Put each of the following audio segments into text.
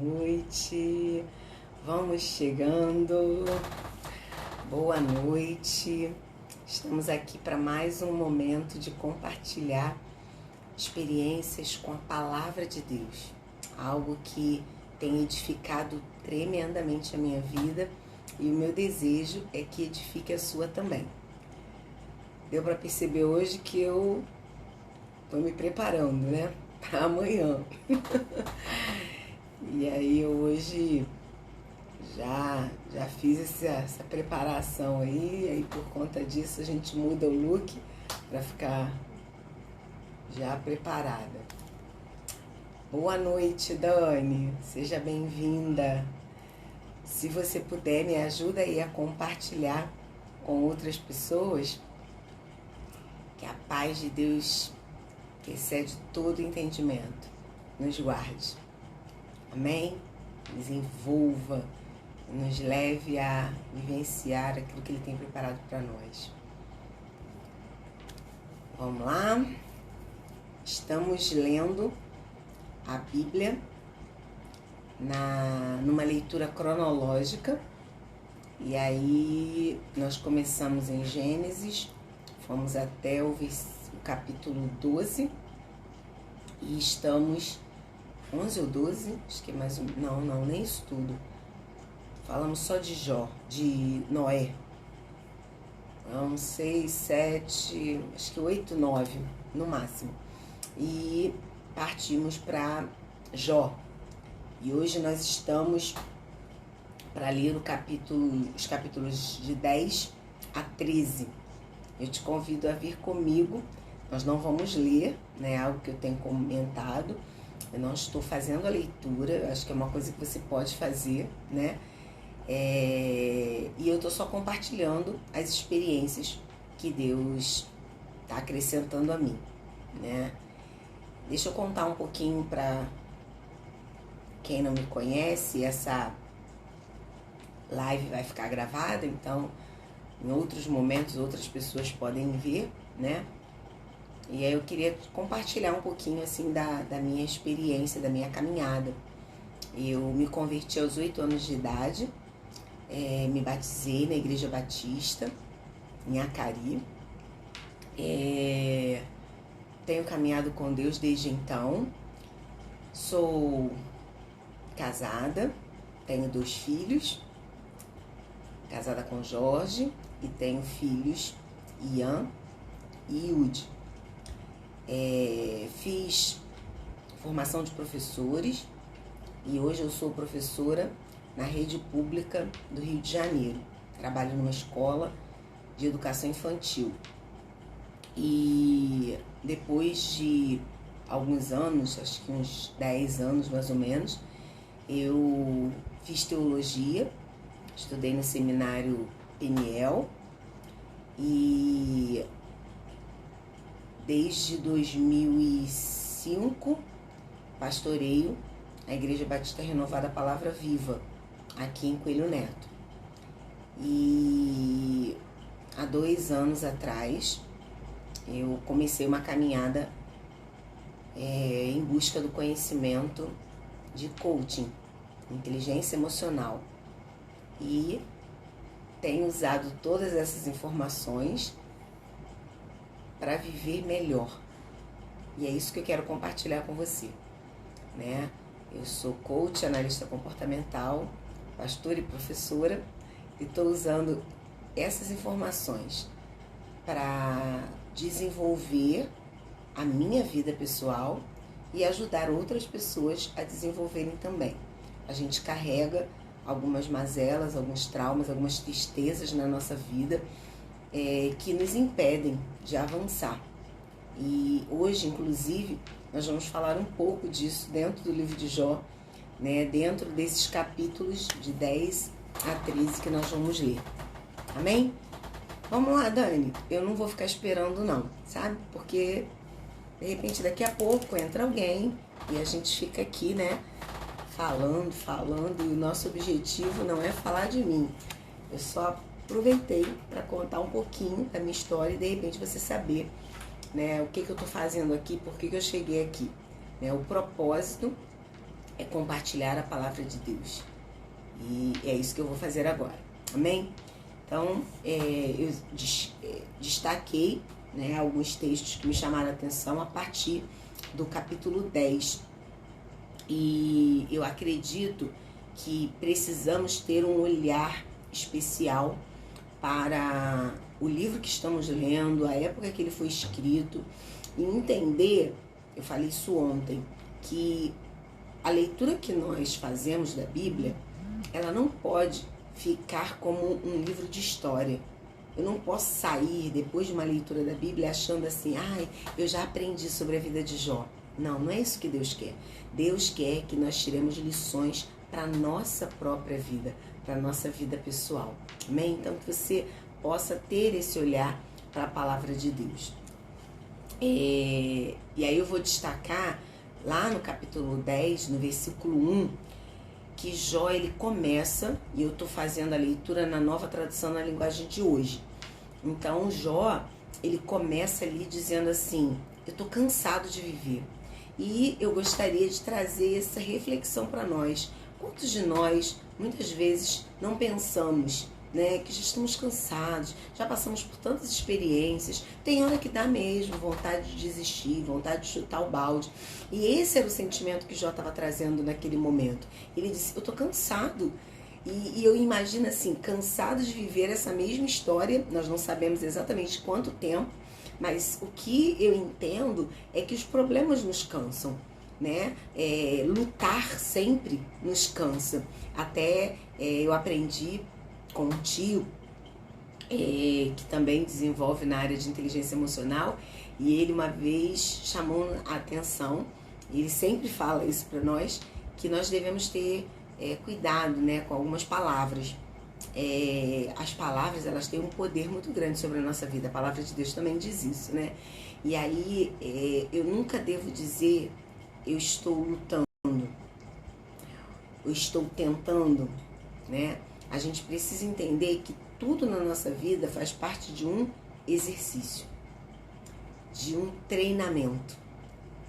Noite, vamos chegando, boa noite. Estamos aqui para mais um momento de compartilhar experiências com a palavra de Deus, algo que tem edificado tremendamente a minha vida e o meu desejo é que edifique a sua também. Deu para perceber hoje que eu estou me preparando, né, para amanhã. E aí hoje já fiz essa preparação aí, por conta disso a gente muda o look para ficar já preparada. Boa noite, Dani, seja bem-vinda. Se você puder, me ajuda aí a compartilhar com outras pessoas, que a paz de Deus, que excede todo entendimento, nos guarde. Amém? Nos envolva, nos leve a vivenciar aquilo que Ele tem preparado para nós. Vamos lá? Estamos lendo a Bíblia numa leitura cronológica. E aí nós começamos em Gênesis, fomos até o capítulo 12 e estamos 11 ou 12, acho que é mais um... Não, nem isso tudo. Falamos só de de Noé. 6, 7, acho que 8, 9 no máximo. E partimos para Jó. E hoje nós estamos para ler os capítulos de 10 a 13. Eu te convido a vir comigo. Nós não vamos ler, né, algo que eu tenho comentado. Eu não estou fazendo a leitura, acho que é uma coisa que você pode fazer, né? E eu estou só compartilhando as experiências que Deus está acrescentando a mim, né? Deixa eu contar um pouquinho para quem não me conhece. Essa live vai ficar gravada, então em outros momentos outras pessoas podem ver, né? E aí eu queria compartilhar um pouquinho assim da minha experiência, da minha caminhada. Eu me converti aos 8 anos de idade, me batizei na Igreja Batista, em Acari. Tenho caminhado com Deus desde então. Sou casada, tenho 2 filhos, casada com Jorge, e tenho filhos Ian e Yudi. Fiz formação de professores e hoje eu sou professora na rede pública do Rio de Janeiro. Trabalho numa escola de educação infantil. E depois de alguns anos, acho que uns 10 anos mais ou menos, eu fiz teologia, estudei no seminário Peniel e desde 2005 pastoreio a Igreja Batista Renovada Palavra Viva, aqui em Coelho Neto. E há 2 anos atrás eu comecei uma caminhada em busca do conhecimento de coaching, inteligência emocional. E tenho usado todas essas informações para viver melhor. E é isso que eu quero compartilhar com você, né? Eu sou coach, analista comportamental, pastora e professora, e estou usando essas informações para desenvolver a minha vida pessoal e ajudar outras pessoas a desenvolverem também. A gente carrega algumas mazelas, alguns traumas, algumas tristezas na nossa vida que nos impedem de avançar. E hoje, inclusive, nós vamos falar um pouco disso dentro do livro de Jó, né, dentro desses capítulos de 10 a 13 que nós vamos ler. Amém? Vamos lá, Dani. Eu não vou ficar esperando não, sabe? Porque, de repente, daqui a pouco entra alguém e a gente fica aqui, né, falando, e o nosso objetivo não é falar de mim. Eu só aproveitei para contar um pouquinho da minha história e, de repente, você saber, né, o que eu estou fazendo aqui, por que eu cheguei aqui. Né? O propósito é compartilhar a palavra de Deus. E é isso que eu vou fazer agora. Amém? Então, eu destaquei, né, alguns textos que me chamaram a atenção a partir do capítulo 10. E eu acredito que precisamos ter um olhar especial para o livro que estamos lendo, a época que ele foi escrito, e entender, eu falei isso ontem, que a leitura que nós fazemos da Bíblia, ela não pode ficar como um livro de história. Eu não posso sair depois de uma leitura da Bíblia achando assim, eu já aprendi sobre a vida de Jó. Não, não é isso que Deus quer. Deus quer que nós tiremos lições para a nossa própria vida, para a nossa vida pessoal. Amém? Então, que você possa ter esse olhar para a palavra de Deus. E aí eu vou destacar lá no capítulo 10, no versículo 1, que Jó, ele começa, e eu estou fazendo a leitura na Nova Tradução na linguagem de hoje. Então, Jó, ele começa ali dizendo assim, eu estou cansado de viver. E eu gostaria de trazer essa reflexão para nós. Quantos de nós, muitas vezes, não pensamos, né, que já estamos cansados, já passamos por tantas experiências, tem hora que dá mesmo vontade de desistir, vontade de chutar o balde. E esse era o sentimento que Jó estava trazendo naquele momento. Ele disse, eu estou cansado. E eu imagino assim, cansado de viver essa mesma história, nós não sabemos exatamente quanto tempo, mas o que eu entendo é que os problemas nos cansam, né? Lutar sempre nos cansa. Até eu aprendi com um tio que também desenvolve na área de inteligência emocional, e ele uma vez chamou a atenção, e ele sempre fala isso para nós, que nós devemos ter cuidado, né, com algumas palavras. As palavras, elas têm um poder muito grande sobre a nossa vida. A palavra de Deus também diz isso, né? E aí eu nunca devo dizer eu estou lutando, eu estou tentando, né? A gente precisa entender que tudo na nossa vida faz parte de um exercício, de um treinamento.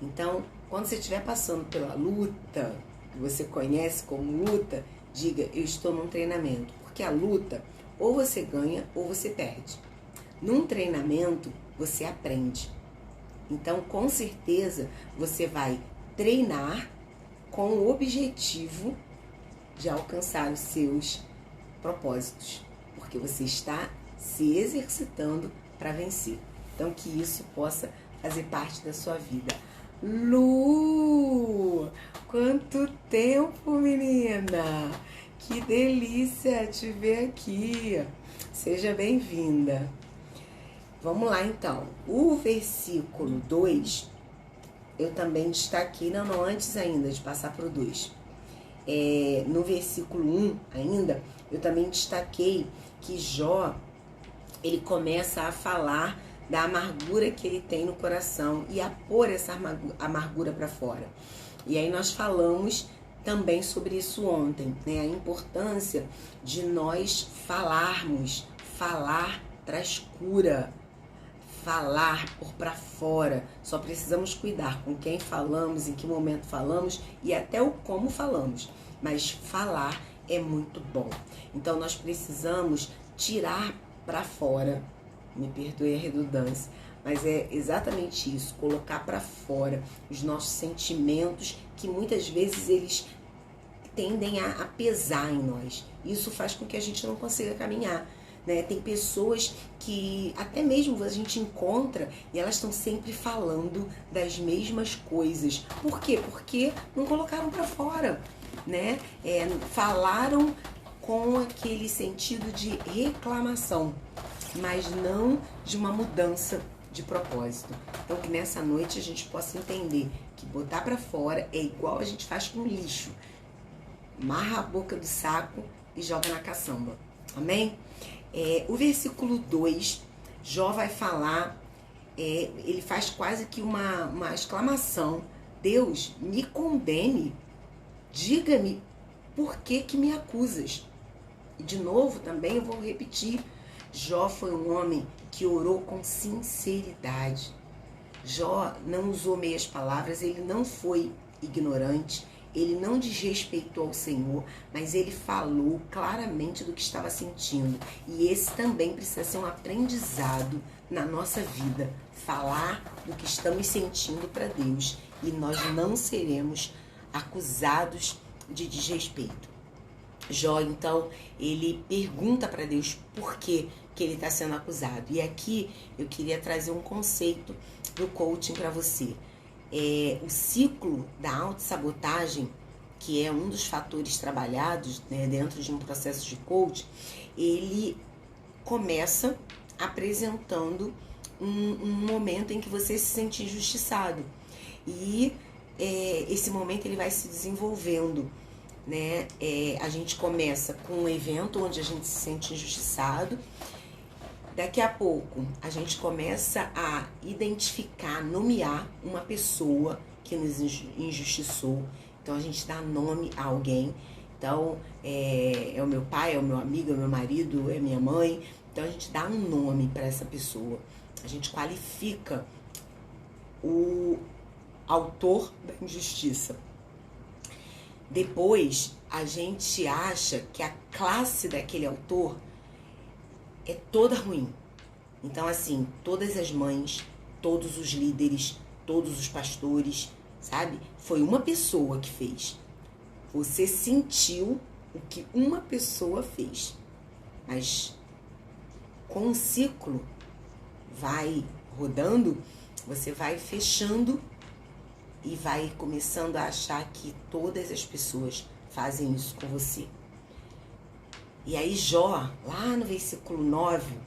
Então, quando você estiver passando pela luta, que você conhece como luta, diga, eu estou num treinamento. Porque a luta, ou você ganha ou você perde. Num treinamento, você aprende. Então, com certeza, você vai treinar com o objetivo de alcançar os seus propósitos. Porque você está se exercitando para vencer. Então, que isso possa fazer parte da sua vida. Lu! Quanto tempo, menina! Que delícia te ver aqui! Seja bem-vinda! Vamos lá, então. O versículo 2, eu também destaquei, não, antes ainda de passar para o 2. No versículo 1 ainda, eu também destaquei que Jó, ele começa a falar da amargura que ele tem no coração e a pôr essa amargura para fora. E aí nós falamos também sobre isso ontem, né? A importância de nós falarmos. Falar traz cura. Falar por para fora. Só precisamos cuidar com quem falamos, em que momento falamos e até o como falamos. Mas falar é muito bom. Então nós precisamos tirar para fora, me perdoe a redundância, mas é exatamente isso, colocar para fora os nossos sentimentos que muitas vezes eles tendem a pesar em nós. Isso faz com que a gente não consiga caminhar, né? Tem pessoas que até mesmo a gente encontra e elas estão sempre falando das mesmas coisas. Por quê? Porque não colocaram para fora, né? Falaram com aquele sentido de reclamação, mas não de uma mudança de propósito. Então que nessa noite a gente possa entender que botar para fora é igual a gente faz com lixo. Amarra a boca do saco e joga na caçamba. Amém? O versículo 2, Jó vai falar, ele faz quase que uma exclamação. Deus, me condene, diga-me por que me acusas. E de novo também eu vou repetir, Jó foi um homem que orou com sinceridade. Jó não usou meias palavras, ele não foi ignorante, ele não desrespeitou ao Senhor, mas ele falou claramente do que estava sentindo. E esse também precisa ser um aprendizado na nossa vida. Falar do que estamos sentindo para Deus. E nós não seremos acusados de desrespeito. Jó, então, ele pergunta para Deus por que ele está sendo acusado. E aqui eu queria trazer um conceito do coaching para você. O ciclo da autossabotagem, que é um dos fatores trabalhados, né, dentro de um processo de coaching, ele começa apresentando um momento em que você se sente injustiçado. E esse momento ele vai se desenvolvendo, né? A gente começa com um evento onde a gente se sente injustiçado. Daqui a pouco, a gente começa a identificar, nomear uma pessoa que nos injustiçou. Então, a gente dá nome a alguém. Então, é o meu pai, é o meu amigo, é o meu marido, é minha mãe. Então, a gente dá um nome para essa pessoa. A gente qualifica o autor da injustiça. Depois, a gente acha que a classe daquele autor é toda ruim. Então, assim, todas as mães, todos os líderes, todos os pastores, sabe? Foi uma pessoa que fez. Você sentiu o que uma pessoa fez. Mas com o ciclo vai rodando, você vai fechando e vai começando a achar que todas as pessoas fazem isso com você. E aí Jó, lá no versículo 9,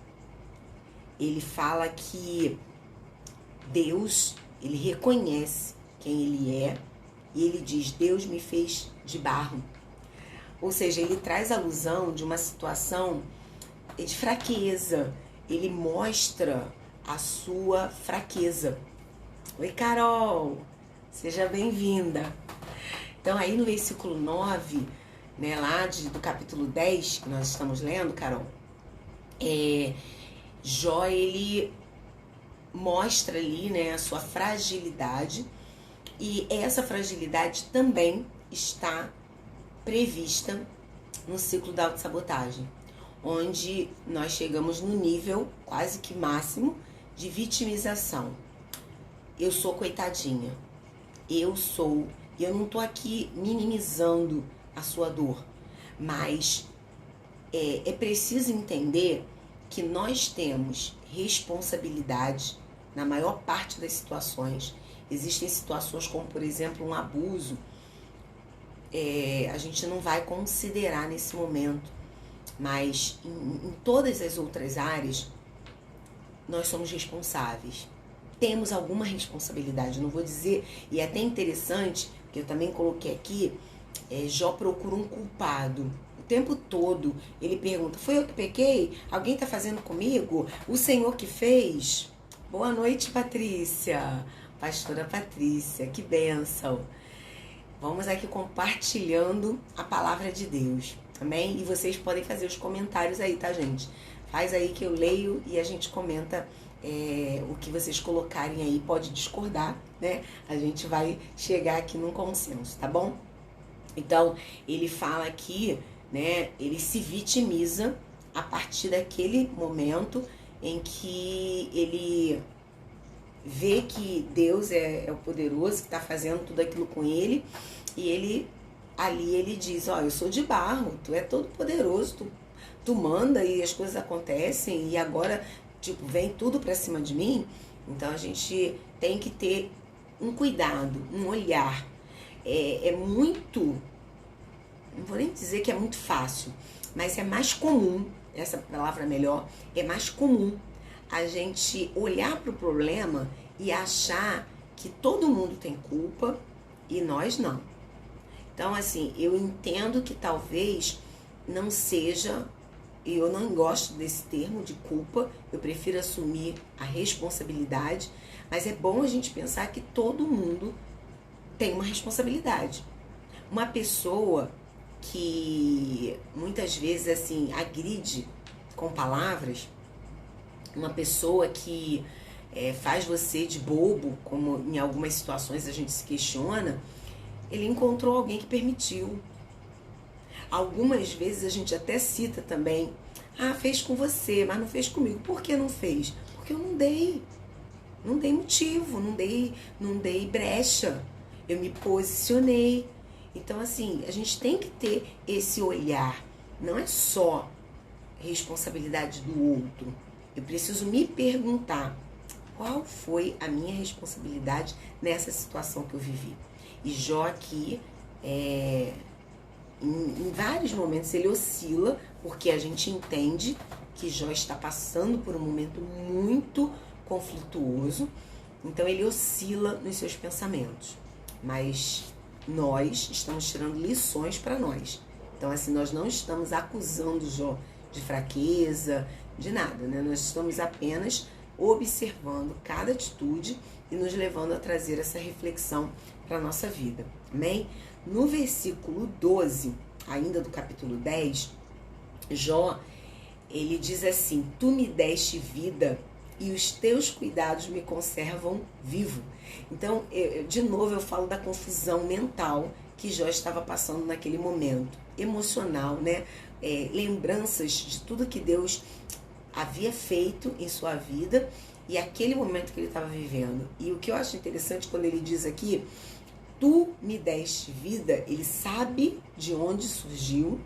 ele fala que Deus, ele reconhece quem ele é e ele diz, Deus me fez de barro. Ou seja, ele traz alusão de uma situação de fraqueza. Ele mostra a sua fraqueza. Oi, Carol! Seja bem-vinda. Então, aí no versículo 9, né, lá do capítulo 10, que nós estamos lendo, Carol, Jó, ele mostra ali, né, a sua fragilidade, e essa fragilidade também está prevista no ciclo da autossabotagem, onde nós chegamos no nível quase que máximo de vitimização. Eu sou coitadinha, e eu não tô aqui minimizando a sua dor, mas é preciso entender que nós temos responsabilidade na maior parte das situações. Existem situações como, por exemplo, um abuso, a gente não vai considerar nesse momento, mas em todas as outras áreas, nós somos responsáveis. Temos alguma responsabilidade, não vou dizer, e é até interessante, porque eu também coloquei aqui, Jó procura um culpado. O tempo todo ele pergunta, foi eu que pequei? Alguém está fazendo comigo? O Senhor que fez? Boa noite, Patrícia. Pastora Patrícia, que bênção. Vamos aqui compartilhando a palavra de Deus, amém? E vocês podem fazer os comentários aí, tá, gente? Faz aí que eu leio e a gente comenta o que vocês colocarem aí. Pode discordar, né? A gente vai chegar aqui num consenso, tá bom? Então, ele fala aqui, né? Ele se vitimiza a partir daquele momento em que ele vê que Deus é o poderoso, que está fazendo tudo aquilo com ele, e ele diz, ó, eu sou de barro, tu é todo poderoso, tu manda e as coisas acontecem, e agora, tipo, vem tudo pra cima de mim. Então a gente tem que ter um cuidado, um olhar. Muito, não vou nem dizer que é muito fácil, mas é mais comum, essa palavra é melhor, é mais comum a gente olhar para o problema e achar que todo mundo tem culpa e nós não. Então, assim, eu entendo que talvez não seja, eu não gosto desse termo de culpa, eu prefiro assumir a responsabilidade, mas é bom a gente pensar que todo mundo tem uma responsabilidade. Uma pessoa que muitas vezes, assim, agride com palavras, uma pessoa que faz você de bobo, como em algumas situações a gente se questiona, Ele encontrou alguém que permitiu. Algumas vezes a gente até cita também, fez com você, mas não fez comigo. Por que não fez? Porque eu não dei. Não dei motivo, não dei brecha. Eu me posicionei. Então, assim, a gente tem que ter esse olhar. Não é só responsabilidade do outro. Eu preciso me perguntar qual foi a minha responsabilidade nessa situação que eu vivi. E Jó aqui, em vários momentos, ele oscila, porque a gente entende que Jó está passando por um momento muito conflituoso. Então ele oscila nos seus pensamentos. Mas nós estamos tirando lições para nós. Então, assim, nós não estamos acusando Jó de fraqueza, de nada, né? Nós estamos apenas observando cada atitude e nos levando a trazer essa reflexão para a nossa vida. Amém? No versículo 12, ainda do capítulo 10, Jó, ele diz assim: tu me deste vida e os teus cuidados me conservam vivo. Então, de novo, eu falo da confusão mental que Jó estava passando naquele momento, emocional, né? Lembranças de tudo que Deus havia feito em sua vida e aquele momento que ele estava vivendo. E o que eu acho interessante quando ele diz aqui, tu me deste vida, ele sabe de onde surgiu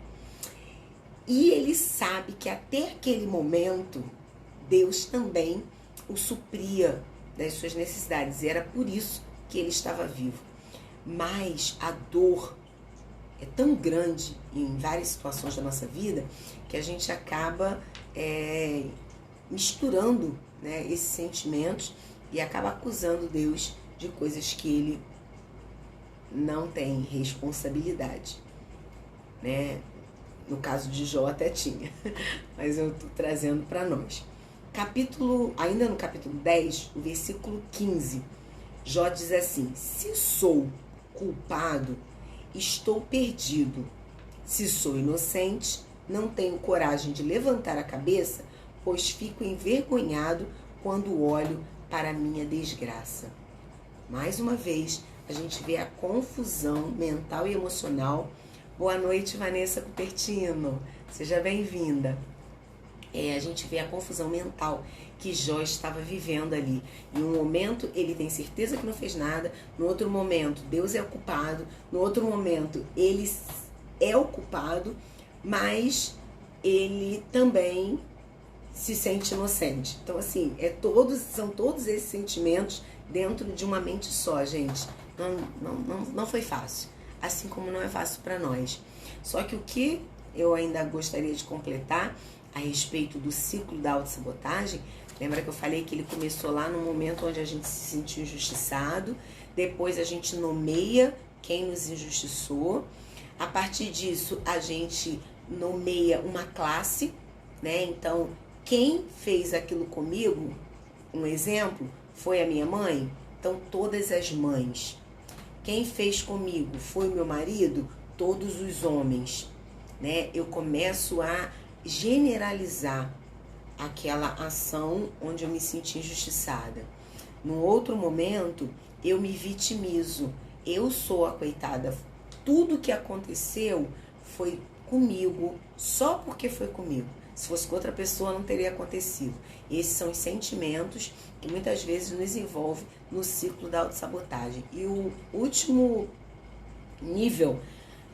e ele sabe que até aquele momento Deus também o supria das suas necessidades. E era por isso que ele estava vivo. Mas a dor é tão grande em várias situações da nossa vida que a gente acaba misturando, né, esses sentimentos e acaba acusando Deus de coisas que ele não tem responsabilidade, né? No caso de Jó até tinha, mas eu estou trazendo para nós. Ainda no capítulo 10, o versículo 15, Jó diz assim: se sou culpado, estou perdido. Se sou inocente, não tenho coragem de levantar a cabeça, pois fico envergonhado quando olho para a minha desgraça. Mais uma vez, a gente vê a confusão mental e emocional. Boa noite, Vanessa Cupertino. Seja bem-vinda. A gente vê a confusão mental que Jó estava vivendo ali. Em um momento, ele tem certeza que não fez nada. No outro momento, Deus é o culpado. No outro momento, ele é o culpado, mas ele também se sente inocente. Então, assim, são todos esses sentimentos dentro de uma mente só, gente. Não foi fácil. Assim como não é fácil para nós. Só que o que eu ainda gostaria de completar a respeito do ciclo da autossabotagem, lembra que eu falei que ele começou lá no momento onde a gente se sentiu injustiçado, depois a gente nomeia quem nos injustiçou, a partir disso a gente nomeia uma classe, né? Então, quem fez aquilo comigo, um exemplo, foi a minha mãe, então todas as mães. Quem fez comigo foi o meu marido, todos os homens, né? Eu começo a generalizar aquela ação onde eu me senti injustiçada. Num outro momento, eu me vitimizo. Eu sou a coitada. Tudo que aconteceu foi comigo, só porque foi comigo. Se fosse com outra pessoa, não teria acontecido. Esses são os sentimentos que muitas vezes nos envolvem no ciclo da autossabotagem. E o último nível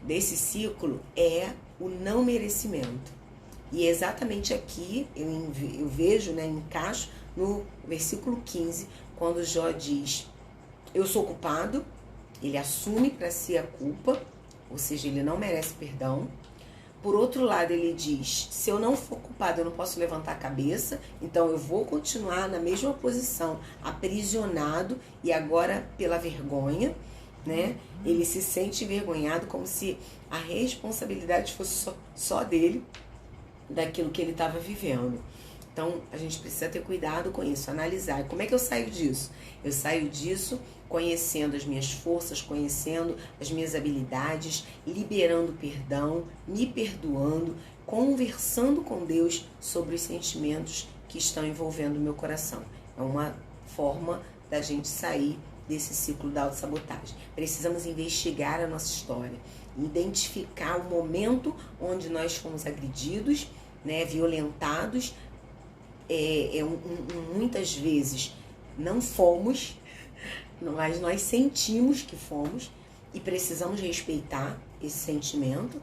desse ciclo é o não merecimento. E exatamente aqui eu vejo, né, encaixo no versículo 15, quando Jó diz: eu sou culpado, ele assume para si a culpa, ou seja, ele não merece perdão. Por outro lado, ele diz: se eu não for culpado, eu não posso levantar a cabeça, então eu vou continuar na mesma posição, aprisionado, e agora pela vergonha, né? Ele se sente envergonhado, como se a responsabilidade fosse só dele, daquilo que ele estava vivendo. Então, a gente precisa ter cuidado com isso, analisar. Como é que eu saio disso? Eu saio disso conhecendo as minhas forças, conhecendo as minhas habilidades, liberando perdão, me perdoando, conversando com Deus sobre os sentimentos que estão envolvendo o meu coração. É uma forma da gente sair desse ciclo da autossabotagem. Precisamos investigar a nossa história, identificar o momento onde nós fomos agredidos, né, violentados, muitas vezes não fomos, mas nós sentimos que fomos e precisamos respeitar esse sentimento,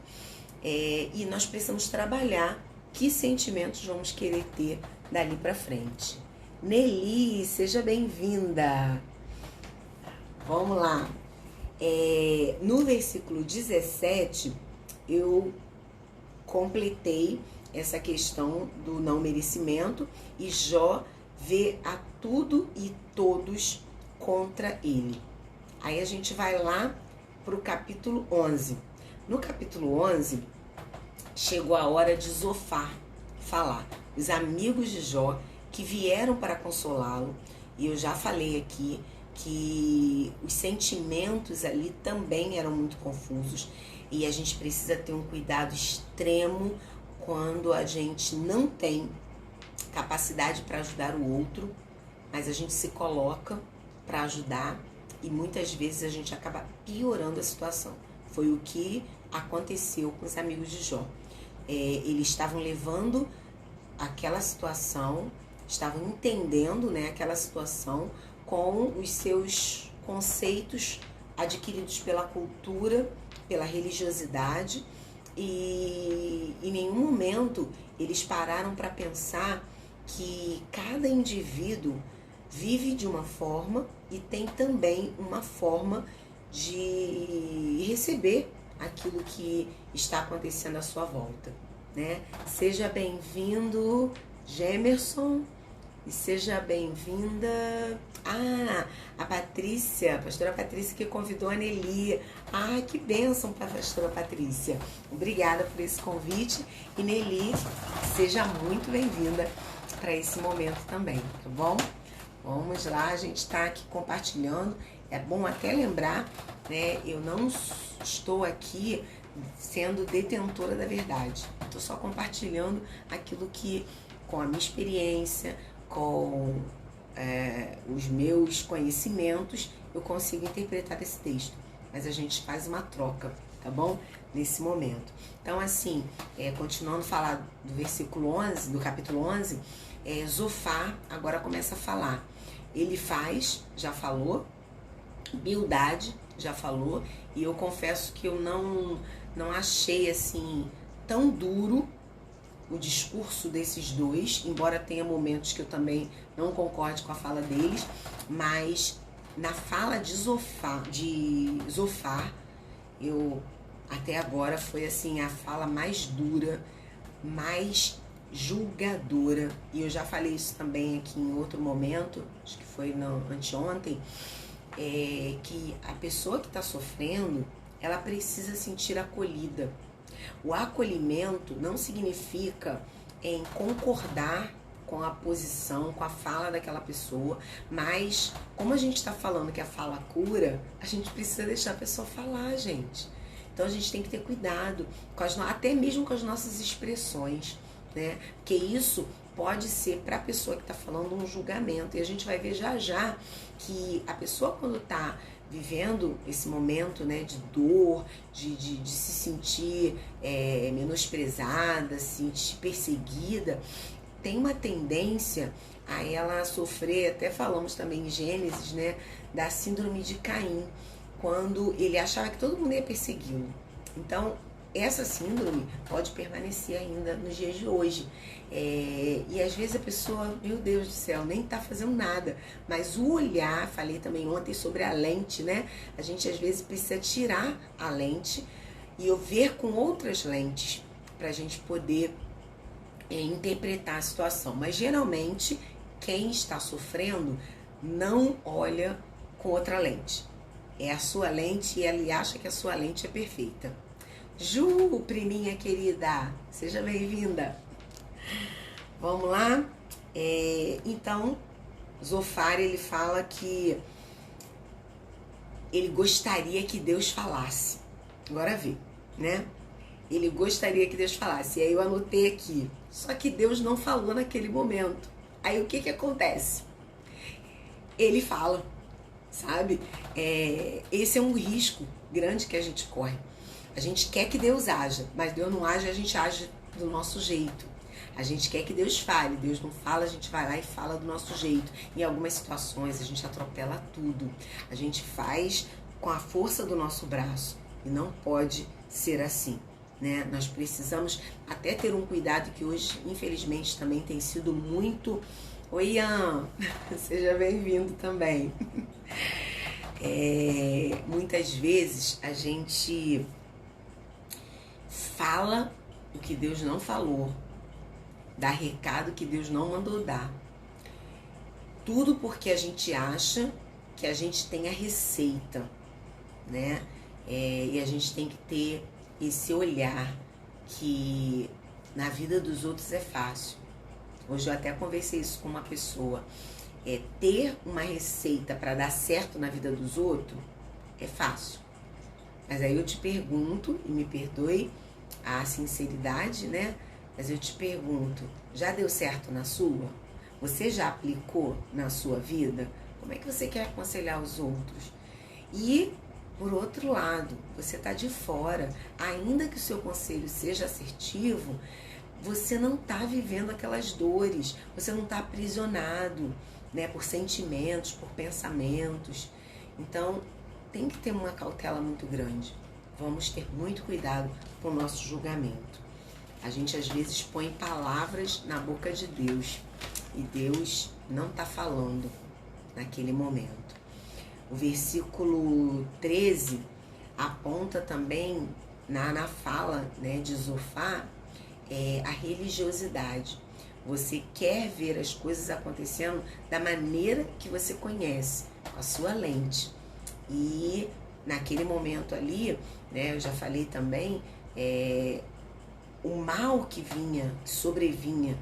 e nós precisamos trabalhar que sentimentos vamos querer ter dali para frente. Nelly, seja bem-vinda. Vamos lá. No versículo 17, eu completei essa questão do não merecimento e Jó vê a tudo e todos contra ele. Aí a gente vai lá para o capítulo 11. No capítulo 11, chegou a hora de Zofar falar. Os amigos de Jó que vieram para consolá-lo, e eu já falei aqui que os sentimentos ali também eram muito confusos, e a gente precisa ter um cuidado extremo quando a gente não tem capacidade para ajudar o outro, mas a gente se coloca para ajudar e muitas vezes a gente acaba piorando a situação. Foi o que aconteceu com os amigos de Jó. Eles estavam levando aquela situação, estavam entendendo, né, aquela situação com os seus conceitos adquiridos pela cultura, pela religiosidade, e em nenhum momento eles pararam para pensar que cada indivíduo vive de uma forma e tem também uma forma de receber aquilo que está acontecendo à sua volta, né? Seja bem-vindo, Gemerson, e seja bem-vinda a Patrícia, a pastora Patrícia, que convidou a Nelly. Que bênção para a pastora Patrícia. Obrigada por esse convite. E Nelly, seja muito bem-vinda para esse momento também, tá bom? Vamos lá, a gente está aqui compartilhando. É bom até lembrar, né? Eu não estou aqui sendo detentora da verdade. Estou só compartilhando aquilo que, com a minha experiência, com os meus conhecimentos, eu consigo interpretar esse texto. Mas a gente faz uma troca, tá bom? Nesse momento. Então, assim, continuando a falar do versículo 11, do capítulo 11, Zofar agora começa a falar. Ele já falou, Bildade já falou, e eu confesso que eu não achei assim tão duro o discurso desses dois, embora tenha momentos que eu também não concorde com a fala deles, mas na fala de Zofar, eu até agora foi assim a fala mais dura, mais julgadora, e eu já falei isso também aqui em outro momento, acho que foi anteontem, que a pessoa que está sofrendo, ela precisa sentir acolhida. O acolhimento não significa em concordar com a posição, com a fala daquela pessoa, mas como a gente está falando que a fala cura, a gente precisa deixar a pessoa falar, gente. Então a gente tem que ter cuidado, até mesmo com as nossas expressões, né? Porque isso pode ser para a pessoa que está falando um julgamento, e a gente vai ver já já que a pessoa, quando está vivendo esse momento, né, de dor, de se sentir menosprezada, se sentir perseguida, tem uma tendência a ela sofrer, até falamos também em Gênesis, né, da síndrome de Caim, quando ele achava que todo mundo ia persegui-lo. Então, essa síndrome pode permanecer ainda nos dias de hoje. E às vezes a pessoa, meu Deus do céu, nem tá fazendo nada. Mas o olhar, falei também ontem sobre a lente, né? A gente às vezes precisa tirar a lente e eu ver com outras lentes pra gente poder interpretar a situação. Mas geralmente quem está sofrendo não olha com outra lente. É a sua lente e ele acha que a sua lente é perfeita. Ju, priminha querida, seja bem-vinda. Vamos lá? Então, Zofar, ele fala que ele gostaria que Deus falasse. Agora vê, né? Ele gostaria que Deus falasse. E aí eu anotei aqui. Só que Deus não falou naquele momento. Aí o que acontece? Ele fala. sabe? Esse é um risco grande que a gente corre. A gente quer que Deus haja, mas Deus não age, a gente age do nosso jeito. A gente quer que Deus fale, Deus não fala, a gente vai lá e fala do nosso jeito. Em algumas situações a gente atropela tudo. A gente faz com a força do nosso braço e não pode ser assim, né? Nós precisamos até ter um cuidado que hoje, infelizmente, também tem sido muito... Oi, Ian, seja bem-vindo também. Muitas vezes a gente fala o que Deus não falou, dá recado que Deus não mandou dar. Tudo porque a gente acha que a gente tem a receita, né? E a gente tem que ter esse olhar que na vida dos outros é fácil. Hoje eu até conversei isso com uma pessoa. Ter uma receita para dar certo na vida dos outros é fácil. Mas aí eu te pergunto, e me perdoe a sinceridade, né? Mas eu te pergunto, já deu certo na sua? Você já aplicou na sua vida? Como é que você quer aconselhar os outros? E, por outro lado, você está de fora. Ainda que o seu conselho seja assertivo, você não está vivendo aquelas dores. Você não está aprisionado, né, por sentimentos, por pensamentos. Então, tem que ter uma cautela muito grande. Vamos ter muito cuidado com o nosso julgamento. A gente às vezes põe palavras na boca de Deus e Deus não está falando naquele momento. O versículo 13 aponta também na fala, né, de Zofar, a religiosidade. Você quer ver as coisas acontecendo da maneira que você conhece, com a sua lente. E naquele momento ali, né, eu já falei também, o mal que sobrevinha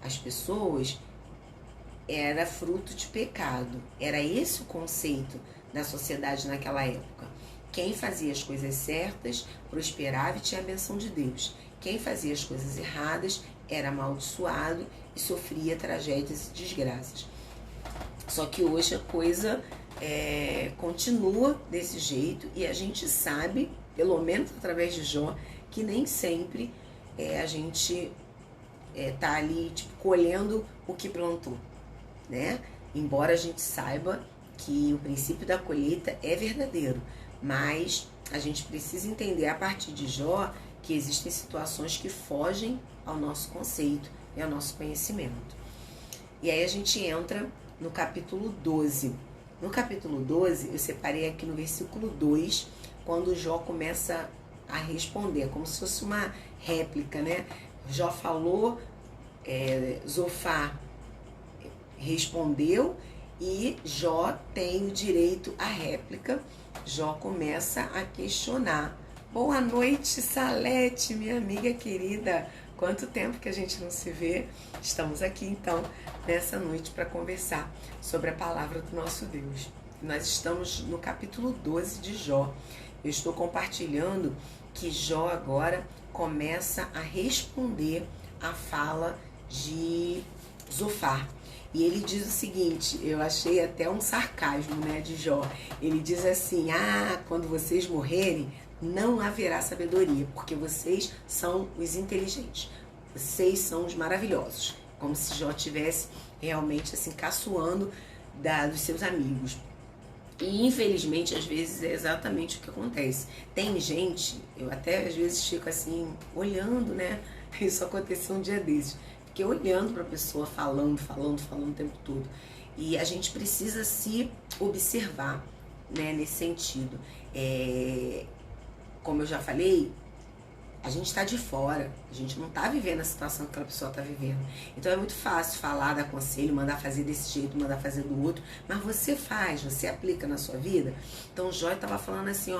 às pessoas era fruto de pecado. Era esse o conceito da sociedade naquela época. Quem fazia as coisas certas prosperava e tinha a benção de Deus. Quem fazia as coisas erradas era amaldiçoado e sofria tragédias e desgraças. Só que hoje a coisa continua desse jeito e a gente sabe, pelo menos através de Jó, que nem sempre a gente tá ali colhendo o que plantou, né? Embora a gente saiba que o princípio da colheita é verdadeiro, mas a gente precisa entender a partir de Jó que existem situações que fogem ao nosso conceito e ao nosso conhecimento. E aí a gente entra no capítulo 12. No capítulo 12, eu separei aqui no versículo 2, quando Jó começa a responder, como se fosse uma réplica, né? Jó falou, Zofar respondeu e Jó tem o direito à réplica. Jó começa a questionar. Boa noite, Salete, minha amiga querida. Quanto tempo que a gente não se vê. Estamos aqui então nessa noite para conversar sobre a palavra do nosso Deus. Nós estamos no capítulo 12 de Jó. Eu estou compartilhando que Jó agora começa a responder à fala de Zofar. E ele diz o seguinte, eu achei até um sarcasmo, né, de Jó. Ele diz assim, quando vocês morrerem, não haverá sabedoria, porque vocês são os inteligentes. Vocês são os maravilhosos. Como se Jó estivesse realmente assim, caçoando dos seus amigos. E infelizmente, às vezes, é exatamente o que acontece. Tem gente, eu até às vezes fico assim, olhando, né? Isso aconteceu um dia desses. Fiquei olhando para a pessoa, falando o tempo todo. E a gente precisa se observar, né, nesse sentido. Como eu já falei, a gente está de fora, a gente não está vivendo a situação que aquela pessoa está vivendo. Então é muito fácil falar, dar conselho, mandar fazer desse jeito, mandar fazer do outro, mas você faz, você aplica na sua vida. Então o Jó estava falando assim,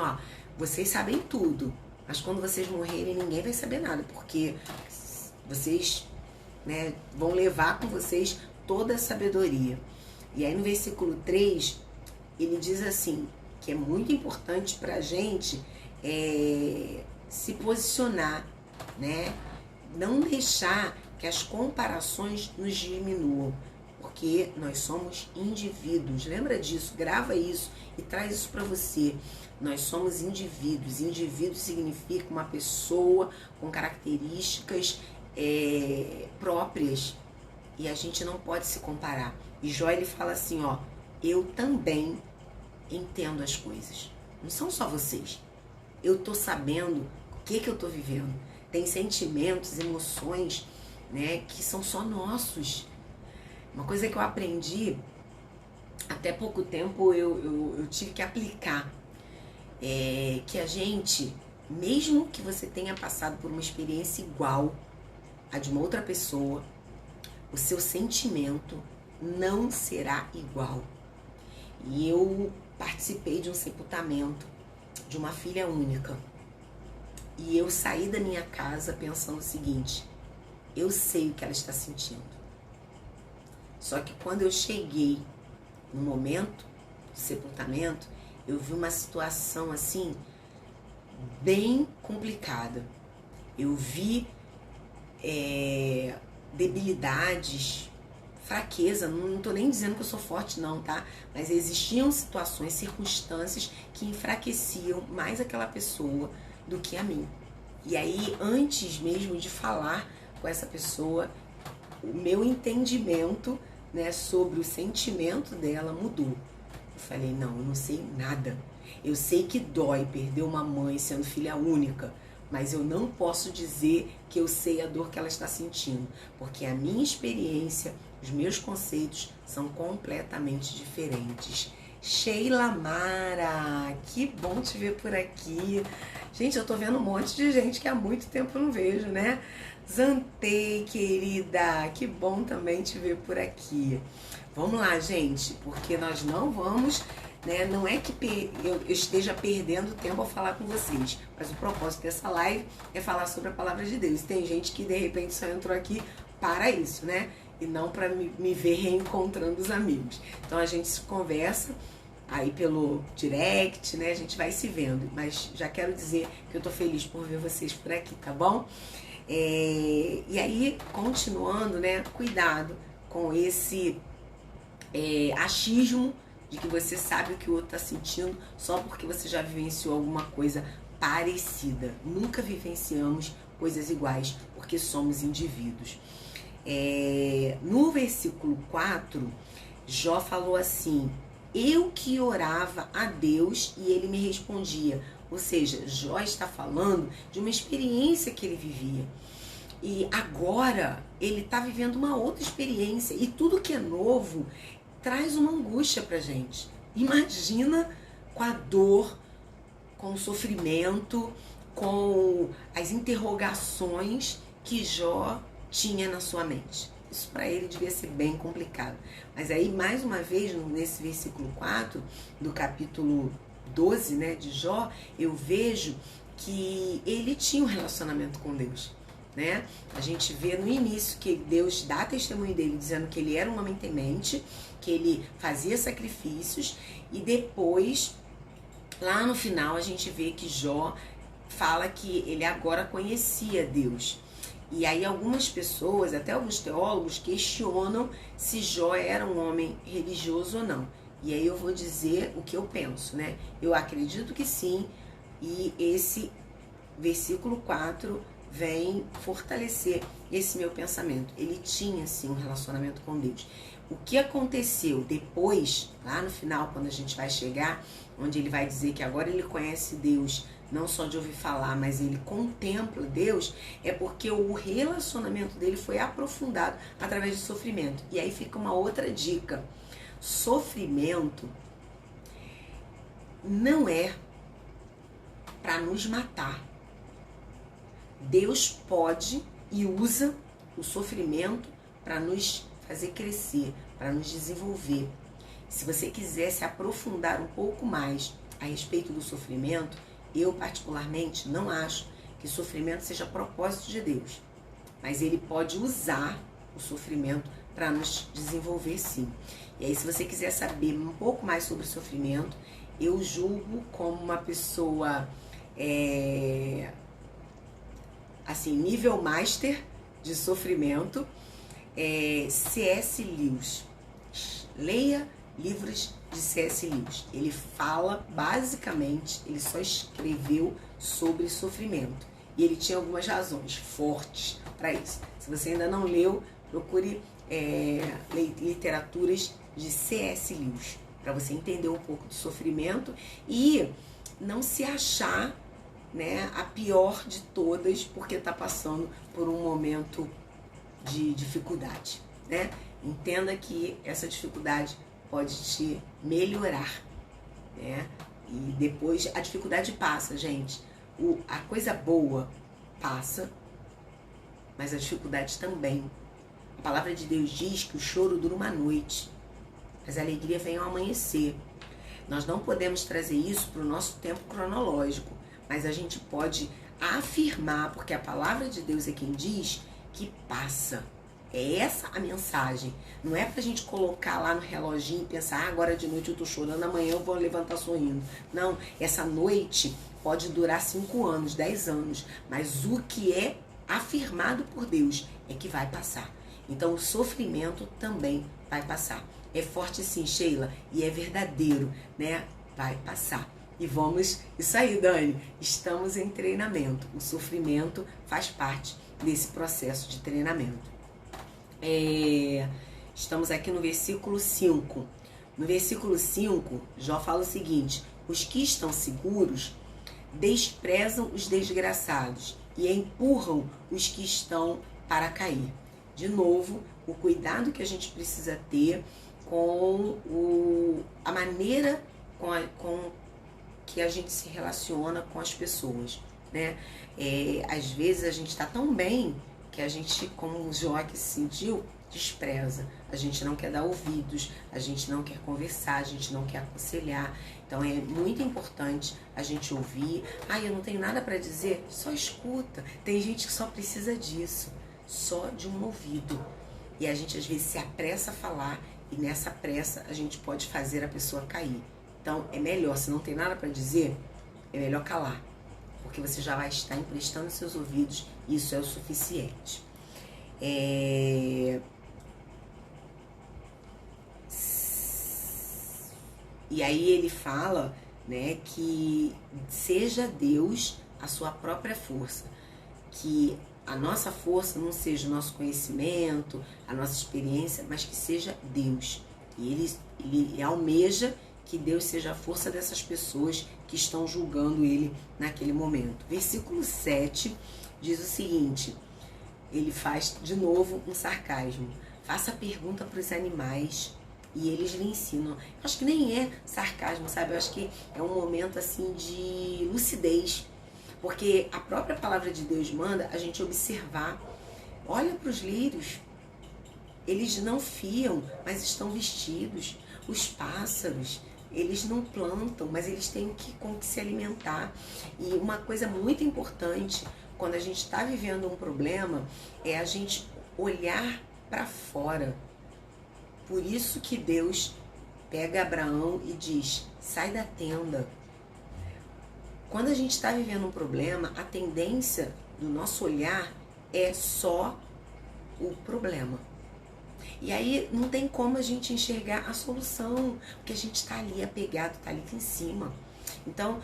vocês sabem tudo, mas quando vocês morrerem ninguém vai saber nada, porque vocês, né, vão levar com vocês toda a sabedoria. E aí no versículo 3, ele diz assim, que é muito importante para a gente se posicionar, né? Não deixar que as comparações nos diminuam, porque porque nós somos indivíduos. Lembra disso, grava isso e traz isso para você. Nós somos indivíduos. Indivíduo significa uma pessoa com características próprias. E a gente não pode se comparar. E Jó, ele fala assim, ó, eu também entendo as coisas. Não são só vocês. Eu tô sabendo o que eu tô vivendo. Tem sentimentos, emoções, né, que são só nossos. Uma coisa que eu aprendi, até pouco tempo eu tive que aplicar, que a gente, mesmo que você tenha passado por uma experiência igual a de uma outra pessoa, o seu sentimento não será igual. E eu participei de um sepultamento de uma filha única. E eu saí da minha casa pensando o seguinte, eu sei o que ela está sentindo. Só que quando eu cheguei no momento do sepultamento, eu vi uma situação assim, bem complicada. Eu vi debilidades, fraqueza, não tô nem dizendo que eu sou forte não, tá? Mas existiam situações, circunstâncias que enfraqueciam mais aquela pessoa do que a mim. E aí, antes mesmo de falar com essa pessoa, o meu entendimento, né, sobre o sentimento dela mudou. Eu falei, não, eu não sei nada. Eu sei que dói perder uma mãe sendo filha única, mas eu não posso dizer que eu sei a dor que ela está sentindo, porque a minha experiência, os meus conceitos são completamente diferentes. Sheila Mara, que bom te ver por aqui. Gente, eu tô vendo um monte de gente que há muito tempo eu não vejo, né? Zantei, querida, que bom também te ver por aqui. Vamos lá, gente, porque nós não vamos, né? Não é que eu esteja perdendo tempo ao falar com vocês, mas o propósito dessa live é falar sobre a palavra de Deus. Tem gente que de repente só entrou aqui para isso, né? E não para me ver reencontrando os amigos. Então a gente se conversa aí pelo direct, né? A gente vai se vendo, mas já quero dizer que eu tô feliz por ver vocês por aqui, tá bom? E aí, continuando, né? Cuidado com esse achismo de que você sabe o que o outro tá sentindo só porque você já vivenciou alguma coisa parecida. Nunca vivenciamos coisas iguais, porque somos indivíduos. No versículo 4, Jó falou assim, eu que orava a Deus e ele me respondia. Ou seja, Jó está falando de uma experiência que ele vivia. E agora ele está vivendo uma outra experiência. E tudo que é novo traz uma angústia pra gente. Imagina com a dor, com o sofrimento, com as interrogações que Jó tinha na sua mente. Isso para ele devia ser bem complicado. Mas aí, mais uma vez, nesse versículo 4 do capítulo 12, né, de Jó, eu vejo que ele tinha um relacionamento com Deus, né? A gente vê no início que Deus dá testemunho dele dizendo que ele era um homem temente, que ele fazia sacrifícios, e depois, lá no final, a gente vê que Jó fala que ele agora conhecia Deus. E aí algumas pessoas, até alguns teólogos, questionam se Jó era um homem religioso ou não. E aí eu vou dizer o que eu penso, né? Eu acredito que sim, e esse versículo 4 vem fortalecer esse meu pensamento. Ele tinha, sim, um relacionamento com Deus. O que aconteceu depois, lá no final, quando a gente vai chegar, onde ele vai dizer que agora ele conhece Deus, não só de ouvir falar, mas ele contempla Deus, é porque o relacionamento dele foi aprofundado através do sofrimento. E aí fica uma outra dica. Sofrimento não é para nos matar. Deus pode e usa o sofrimento para nos fazer crescer, para nos desenvolver. Se você quiser se aprofundar um pouco mais a respeito do sofrimento, eu particularmente não acho que sofrimento seja propósito de Deus, mas ele pode usar o sofrimento para nos desenvolver, sim. E aí, se você quiser saber um pouco mais sobre o sofrimento, eu julgo como uma pessoa assim, nível master de sofrimento, C.S. Lewis. Leia livros de C.S. Lewis. Ele fala, basicamente, ele só escreveu sobre sofrimento. E ele tinha algumas razões fortes para isso. Se você ainda não leu, procure literaturas de C.S. Lewis, para você entender um pouco do sofrimento e não se achar, né, a pior de todas porque está passando por um momento de dificuldade, né? Entenda que essa dificuldade pode te melhorar, né? E depois a dificuldade passa, gente. A coisa boa passa, mas a dificuldade também. A palavra de Deus diz que o choro dura uma noite, mas a alegria vem ao amanhecer. Nós não podemos trazer isso para o nosso tempo cronológico, mas a gente pode afirmar, porque a palavra de Deus é quem diz que passa. É essa a mensagem. Não é pra gente colocar lá no reloginho e pensar, agora de noite eu tô chorando, amanhã eu vou levantar sorrindo. Não, essa noite pode durar 5 anos, 10 anos, mas o que é afirmado por Deus é que vai passar. Então o sofrimento também vai passar. É forte sim, Sheila, e é verdadeiro, né? Vai passar. E vamos, isso aí, Dani, estamos em treinamento. O sofrimento faz parte desse processo de treinamento. Estamos aqui no versículo 5. No versículo 5, Jó fala o seguinte: os que estão seguros desprezam os desgraçados e empurram os que estão para cair. De novo, o cuidado que a gente precisa ter com a maneira com que a gente se relaciona com as pessoas, né? Às vezes a gente está tão bem que a gente, como o Jó que se sentiu, despreza. A gente não quer dar ouvidos, a gente não quer conversar, a gente não quer aconselhar. Então é muito importante a gente ouvir. Eu não tenho nada para dizer, só escuta. Tem gente que só precisa disso, só de um ouvido. E a gente às vezes se apressa a falar e nessa pressa a gente pode fazer a pessoa cair. Então é melhor, se não tem nada para dizer, é melhor calar, porque você já vai estar emprestando seus ouvidos e isso é o suficiente. E aí ele fala, né, que seja Deus a sua própria força, que a nossa força não seja o nosso conhecimento, a nossa experiência, mas que seja Deus. E ele almeja que Deus seja a força dessas pessoas que estão julgando ele naquele momento. Versículo 7 diz o seguinte, ele faz de novo um sarcasmo. Faça pergunta para os animais e eles lhe ensinam. Eu acho que nem é sarcasmo, sabe? Eu acho que é um momento assim de lucidez, porque a própria palavra de Deus manda a gente observar. Olha para os lírios, eles não fiam, mas estão vestidos. Os pássaros, eles não plantam, mas eles têm com que se alimentar. E uma coisa muito importante, quando a gente está vivendo um problema, é a gente olhar para fora. Por isso que Deus pega Abraão e diz, sai da tenda. Quando a gente está vivendo um problema, a tendência do nosso olhar é só o problema. E aí não tem como a gente enxergar a solução, porque a gente está ali apegado, está ali em cima. Então,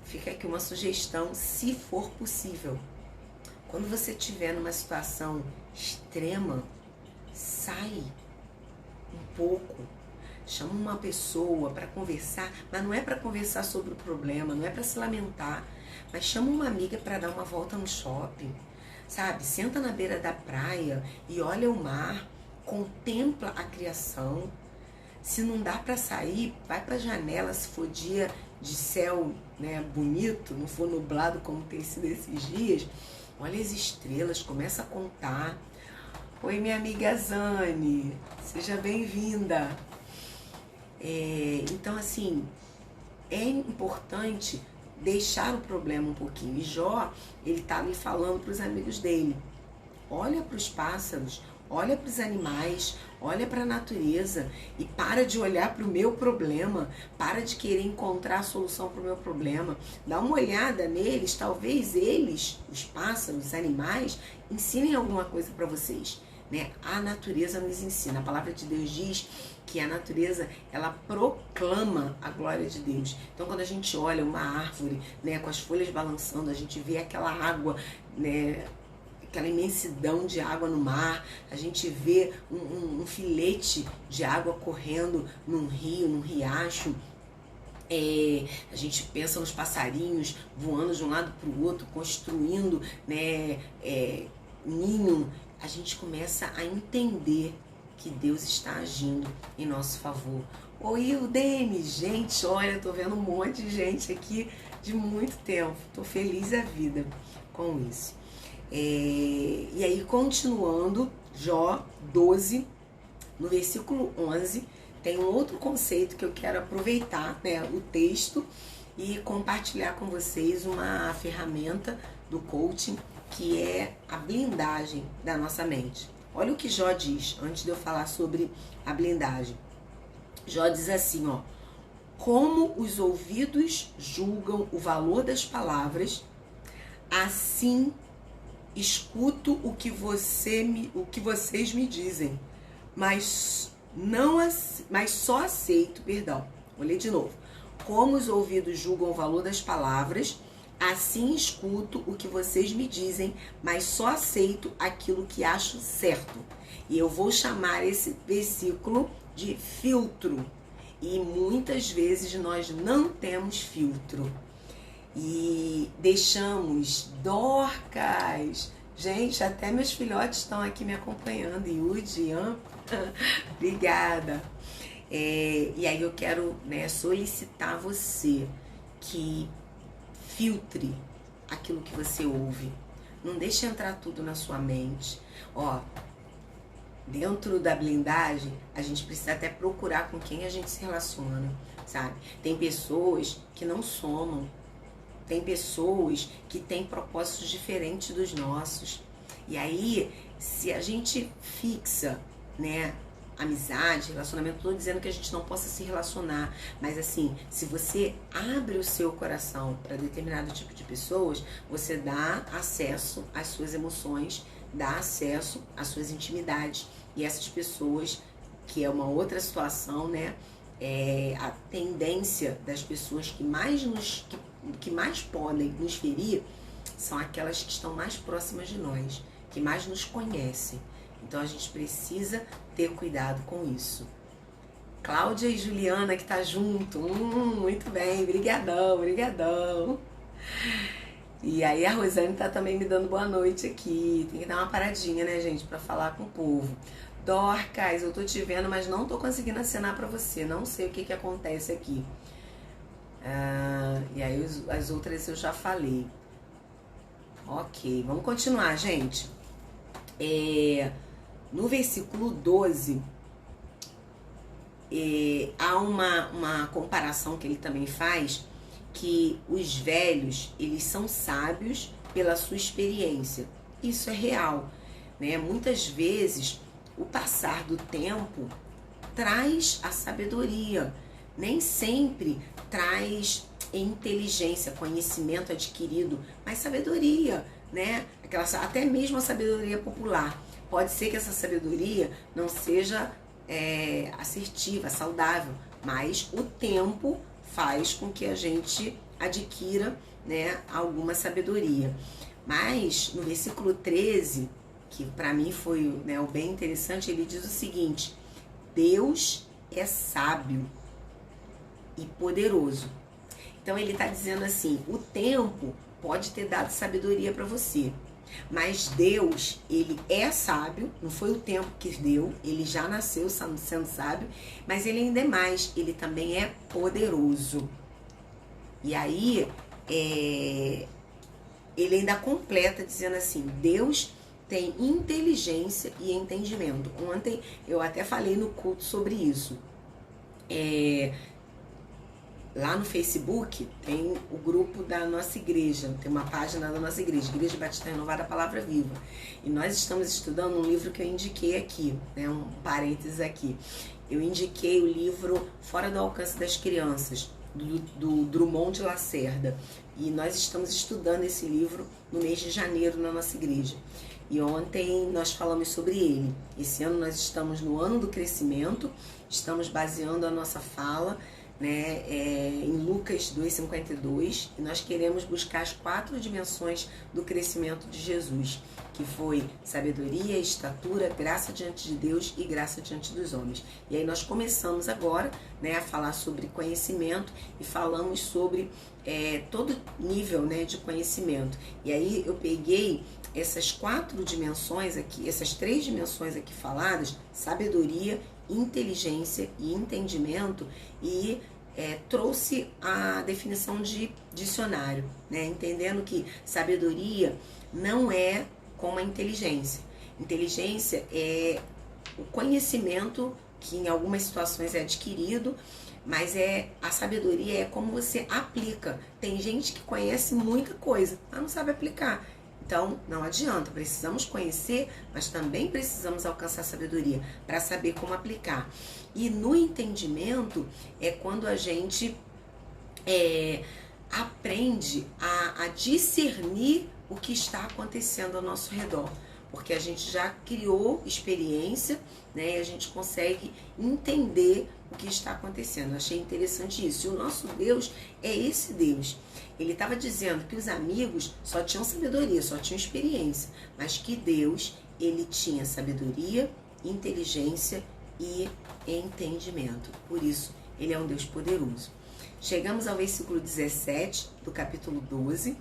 fica aqui uma sugestão, se for possível. Quando você estiver numa situação extrema, sai um pouco. Chama uma pessoa para conversar, mas não é para conversar sobre o problema, não é para se lamentar, mas chama uma amiga para dar uma volta no shopping, sabe? Senta na beira da praia e olha o mar, contempla a criação. Se não dá para sair, vai para a janela, se for dia de céu, né, bonito, não for nublado como tem sido esses dias, olha as estrelas, começa a contar. Oi, minha amiga Zane, seja bem-vinda. Então, assim, é importante deixar o problema um pouquinho. E Jó, ele tá ali falando para os amigos dele, olha para os pássaros, olha para os animais, olha para a natureza e para de olhar para o meu problema, para de querer encontrar a solução para o meu problema. Dá uma olhada neles, talvez eles, os pássaros, os animais, ensinem alguma coisa para vocês. né? A natureza nos ensina. A palavra de Deus diz que a natureza, ela proclama a glória de Deus. Então, quando a gente olha uma árvore, né, com as folhas balançando, a gente vê aquela água, né, aquela imensidão de água no mar, a gente vê um filete de água correndo num rio, num riacho. A gente pensa nos passarinhos voando de um lado para o outro, construindo, né, ninho. A gente começa a entender que Deus está agindo em nosso favor. Oi, Udene, gente, olha, eu tô vendo um monte de gente aqui de muito tempo. Tô feliz a vida com isso. E aí, continuando, Jó 12, no versículo 11, tem um outro conceito que eu quero aproveitar, né, o texto, e compartilhar com vocês uma ferramenta do coaching, que é a blindagem da nossa mente. Olha o que Jó diz, antes de eu falar sobre a blindagem. Jó diz assim, ó: como os ouvidos julgam o valor das palavras, assim escuto o que vocês me dizem, mas só aceito, vou ler de novo. Como os ouvidos julgam o valor das palavras, assim escuto o que vocês me dizem, mas só aceito aquilo que acho certo. E eu vou chamar esse versículo de filtro. E muitas vezes nós não temos filtro. E deixamos Dorcas. Gente, até meus filhotes estão aqui me acompanhando. Yudi, Ian, obrigada. E aí eu quero, né, solicitar a você que filtre aquilo que você ouve. Não deixe entrar tudo na sua mente. Ó, dentro da blindagem, a gente precisa até procurar com quem a gente se relaciona, sabe? Tem pessoas que não somam. Tem pessoas que têm propósitos diferentes dos nossos. E aí, se a gente fixa, né, amizade, relacionamento, não tô dizendo que a gente não possa se relacionar, mas assim, se você abre o seu coração para determinado tipo de pessoas, você dá acesso às suas emoções, dá acesso às suas intimidades. E essas pessoas, que é uma outra situação, né, a tendência das pessoas que mais podem nos ferir são aquelas que estão mais próximas de nós, que mais nos conhecem. Então a gente precisa ter cuidado com isso. Cláudia e Juliana que tá junto, muito bem, brigadão. E aí a Rosane tá também me dando boa noite aqui. Tem que dar uma paradinha, né, gente, pra falar com o povo. Dorcas, eu tô te vendo, mas não tô conseguindo acenar pra você. Não sei o que acontece aqui. E aí as outras eu já falei. Ok, vamos continuar, gente. No versículo 12, há uma comparação que ele também faz, que os velhos, eles são sábios pela sua experiência. Isso é real, né? Muitas vezes, o passar do tempo traz a sabedoria, nem sempre traz inteligência, conhecimento adquirido, mas sabedoria, né? Até mesmo a sabedoria popular. Pode ser que essa sabedoria não seja assertiva, saudável, mas o tempo faz com que a gente adquira, né, alguma sabedoria. Mas no versículo 13, que para mim foi, né, o bem interessante, ele diz o seguinte: Deus é sábio e poderoso. Então ele está dizendo assim, o tempo pode ter dado sabedoria para você, mas Deus, ele é sábio, não foi o tempo que deu, ele já nasceu sendo sábio, mas ele ainda é mais, ele também é poderoso. E aí, ele ainda completa dizendo assim, Deus tem inteligência e entendimento. Ontem eu até falei no culto sobre isso. Lá no Facebook tem o grupo da nossa igreja, tem uma página da nossa igreja, Igreja Batista Renovada Palavra Viva. E nós estamos estudando um livro que eu indiquei aqui, né, um parênteses aqui. Eu indiquei o livro Fora do Alcance das Crianças, do Drummond de Lacerda. E nós estamos estudando esse livro no mês de janeiro na nossa igreja. E ontem nós falamos sobre ele. Esse ano nós estamos no ano do crescimento, estamos baseando a nossa fala, né, em Lucas 2,52, e nós queremos buscar as 4 dimensões do crescimento de Jesus, que foi sabedoria, estatura, graça diante de Deus e graça diante dos homens. E aí nós começamos agora, né, a falar sobre conhecimento e falamos sobre todo nível, né, de conhecimento. E aí eu peguei essas 4 dimensões aqui, essas 3 dimensões aqui faladas, sabedoria, inteligência e entendimento, e trouxe a definição de dicionário, né? Entendendo que sabedoria não é como a inteligência. Inteligência é o conhecimento que em algumas situações é adquirido, mas a sabedoria é como você aplica. Tem gente que conhece muita coisa, mas não sabe aplicar. Então, não adianta, precisamos conhecer, mas também precisamos alcançar sabedoria para saber como aplicar. E no entendimento é quando a gente aprende a discernir o que está acontecendo ao nosso redor. Porque a gente já criou experiência, né, e a gente consegue entender o que está acontecendo. Eu achei interessante isso. E o nosso Deus é esse Deus. Ele estava dizendo que os amigos só tinham sabedoria, só tinham experiência, mas que Deus, ele tinha sabedoria, inteligência e entendimento. Por isso, ele é um Deus poderoso. Chegamos ao versículo 17 do capítulo 12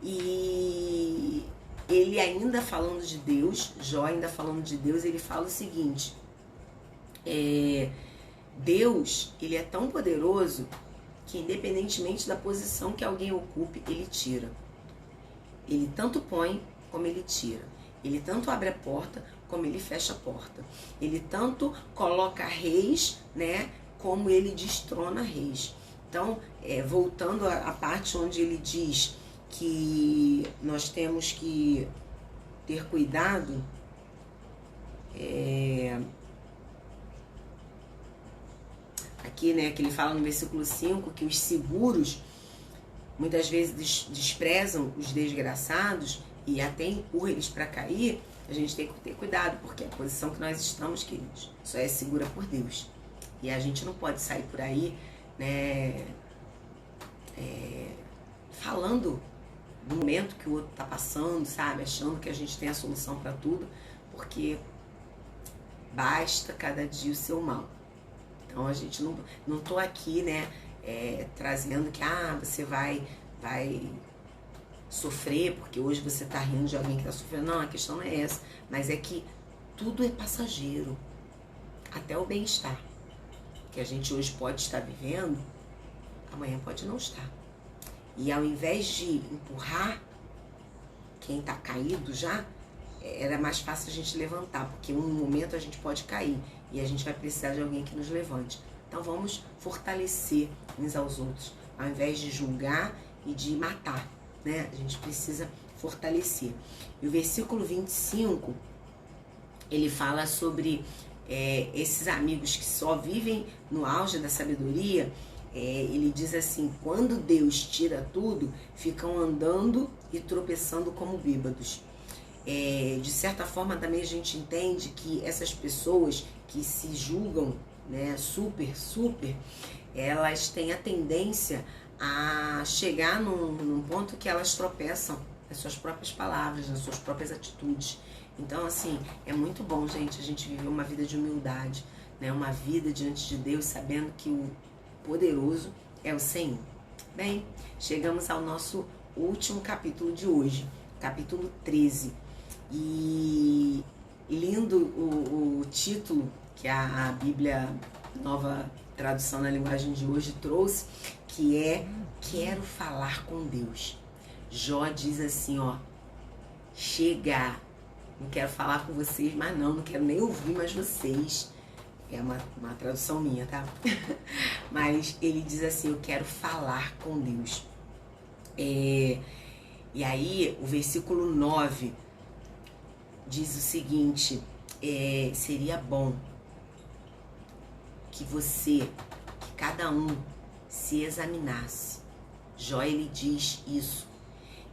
e ele ainda falando de Deus, Jó ainda falando de Deus, ele fala o seguinte: Deus, ele é tão poderoso que independentemente da posição que alguém ocupe, ele tira. Ele tanto põe como ele tira. Ele tanto abre a porta como ele fecha a porta. Ele tanto coloca reis, né, como ele destrona reis. Então, voltando à parte onde ele diz que nós temos que ter cuidado, aqui, né, que ele fala no versículo 5, que os seguros muitas vezes desprezam os desgraçados e até empurram eles para cair. A gente tem que ter cuidado, porque a posição que nós estamos, queridos, só é segura por Deus. E a gente não pode sair por aí, né, falando do momento que o outro está passando, sabe, achando que a gente tem a solução para tudo, porque basta cada dia o seu mal. Então a gente não tô aqui, né, trazendo que você vai sofrer porque hoje você tá rindo de alguém que tá sofrendo. Não, a questão não é essa, mas é que tudo é passageiro, até o bem-estar que a gente hoje pode estar vivendo, amanhã pode não estar. E ao invés de empurrar quem tá caído já, era mais fácil a gente levantar, porque um momento a gente pode cair e a gente vai precisar de alguém que nos levante. Então vamos fortalecer uns aos outros, ao invés de julgar e de matar, né? A gente precisa fortalecer. E o versículo 25, ele fala sobre esses amigos que só vivem no auge da sabedoria. Ele diz assim: quando Deus tira tudo, ficam andando e tropeçando como bêbados. De certa forma também a gente entende que essas pessoas que se julgam, né, super, elas têm a tendência a chegar num ponto que elas tropeçam nas suas próprias palavras, nas suas próprias atitudes. Então, assim, é muito bom, gente, a gente viver uma vida de humildade, né, uma vida diante de Deus, sabendo que o poderoso é o Senhor. Bem, chegamos ao nosso último capítulo de hoje, capítulo 13. E lindo o título que a Bíblia, nova tradução na linguagem de hoje, trouxe, que é Quero Falar com Deus. Jó diz assim, chega, não quero falar com vocês, mas não quero nem ouvir mais vocês. É uma tradução minha, tá? Mas ele diz assim, eu quero falar com Deus. E aí, o versículo 9 diz o seguinte: seria bom que cada um se examinasse Jó, ele diz isso,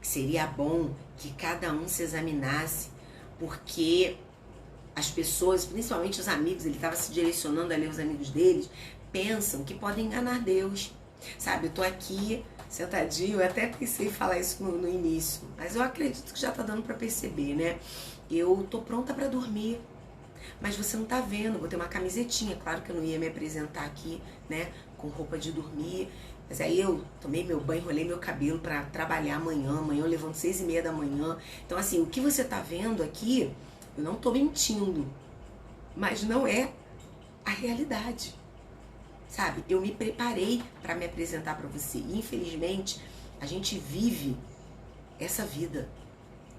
que seria bom que cada um se examinasse, porque as pessoas, principalmente os amigos, ele estava se direcionando ali aos amigos deles, pensam que podem enganar Deus. Sabe, eu tô aqui sentadinho, eu até pensei em falar isso no início, mas eu acredito que já tá dando para perceber, né? Eu tô pronta para dormir, mas você não tá vendo, vou ter uma camisetinha, claro que eu não ia me apresentar aqui, né, com roupa de dormir, mas aí eu tomei meu banho, enrolei meu cabelo para trabalhar amanhã eu levanto 6:30 da manhã, então assim, o que você tá vendo aqui, eu não tô mentindo, mas não é a realidade, sabe? Eu me preparei para me apresentar para você e infelizmente a gente vive essa vida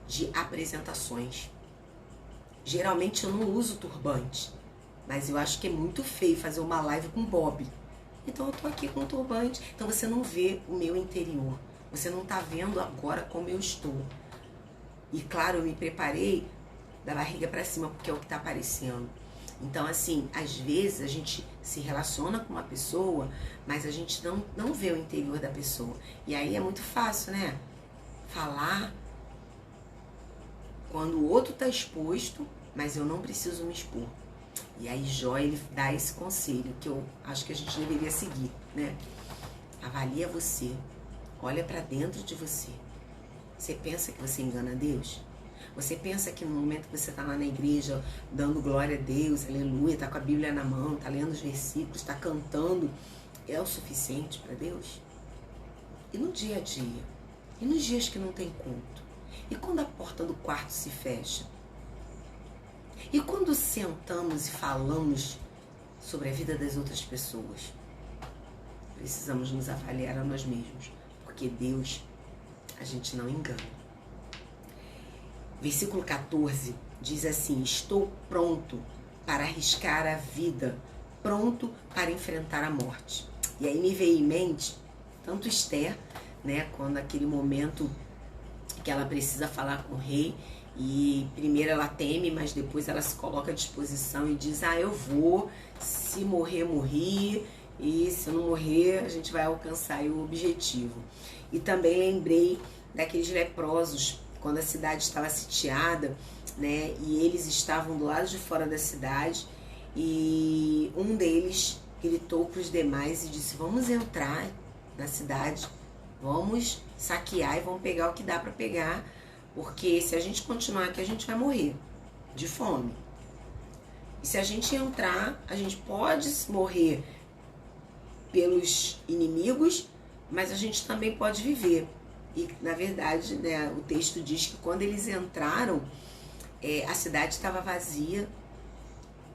de apresentações. Geralmente eu não uso turbante, mas eu acho que é muito feio fazer uma live com Bob. Então eu tô aqui com turbante, então você não vê o meu interior. Você não tá vendo agora como eu estou. E claro, eu me preparei da barriga para cima, porque é o que tá aparecendo. Então assim, às vezes a gente se relaciona com uma pessoa, mas a gente não vê o interior da pessoa. E aí é muito fácil, né? Falar quando o outro tá exposto, mas eu não preciso me expor. E aí Jó, ele dá esse conselho que eu acho que a gente deveria seguir, né? Avalia você, olha para dentro de você. Você pensa que você engana Deus? Você pensa que no momento que você está lá na igreja, dando glória a Deus, aleluia, tá com a Bíblia na mão, tá lendo os versículos, tá cantando, é o suficiente para Deus? E no dia a dia? E nos dias que não tem culto? E quando a porta do quarto se fecha? E quando sentamos e falamos sobre a vida das outras pessoas? Precisamos nos avaliar a nós mesmos, porque Deus a gente não engana. Versículo 14 diz assim: estou pronto para arriscar a vida, pronto para enfrentar a morte. E aí me veio em mente tanto Esther, né, quando aquele momento que ela precisa falar com o rei, e primeiro ela teme, mas depois ela se coloca à disposição e diz: eu vou, se morrer, morri, e se eu não morrer, a gente vai alcançar o objetivo. E também lembrei daqueles leprosos, quando a cidade estava sitiada, né, e eles estavam do lado de fora da cidade, e um deles gritou para os demais e disse: vamos entrar na cidade, vamos saquear e vamos pegar o que dá para pegar, porque se a gente continuar aqui, a gente vai morrer de fome. E se a gente entrar, a gente pode morrer pelos inimigos, mas a gente também pode viver. E, na verdade, né, o texto diz que quando eles entraram, a cidade estava vazia,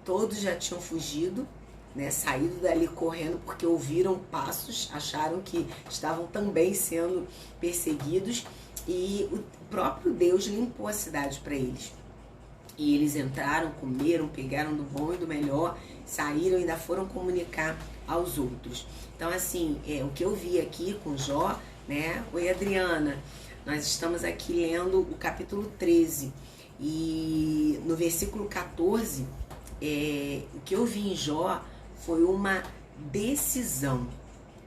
todos já tinham fugido, né, saído dali correndo porque ouviram passos, acharam que estavam também sendo perseguidos, e o próprio Deus limpou a cidade para eles. E eles entraram, comeram, pegaram do bom e do melhor, saíram e ainda foram comunicar aos outros. Então, assim, o que eu vi aqui com Jó, né? Oi, Adriana, nós estamos aqui lendo o capítulo 13 e no versículo 14, o que eu vi em Jó foi uma decisão.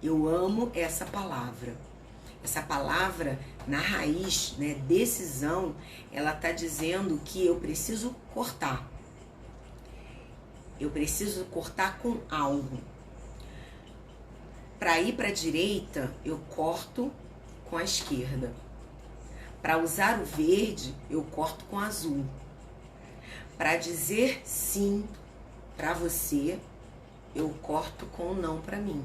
Eu amo essa palavra. Essa palavra, na raiz, né, decisão, ela está dizendo que eu preciso cortar. Eu preciso cortar com algo. Para ir para a direita, eu corto com a esquerda. Para usar o verde, eu corto com o azul. Para dizer sim para você, eu corto com o não para mim.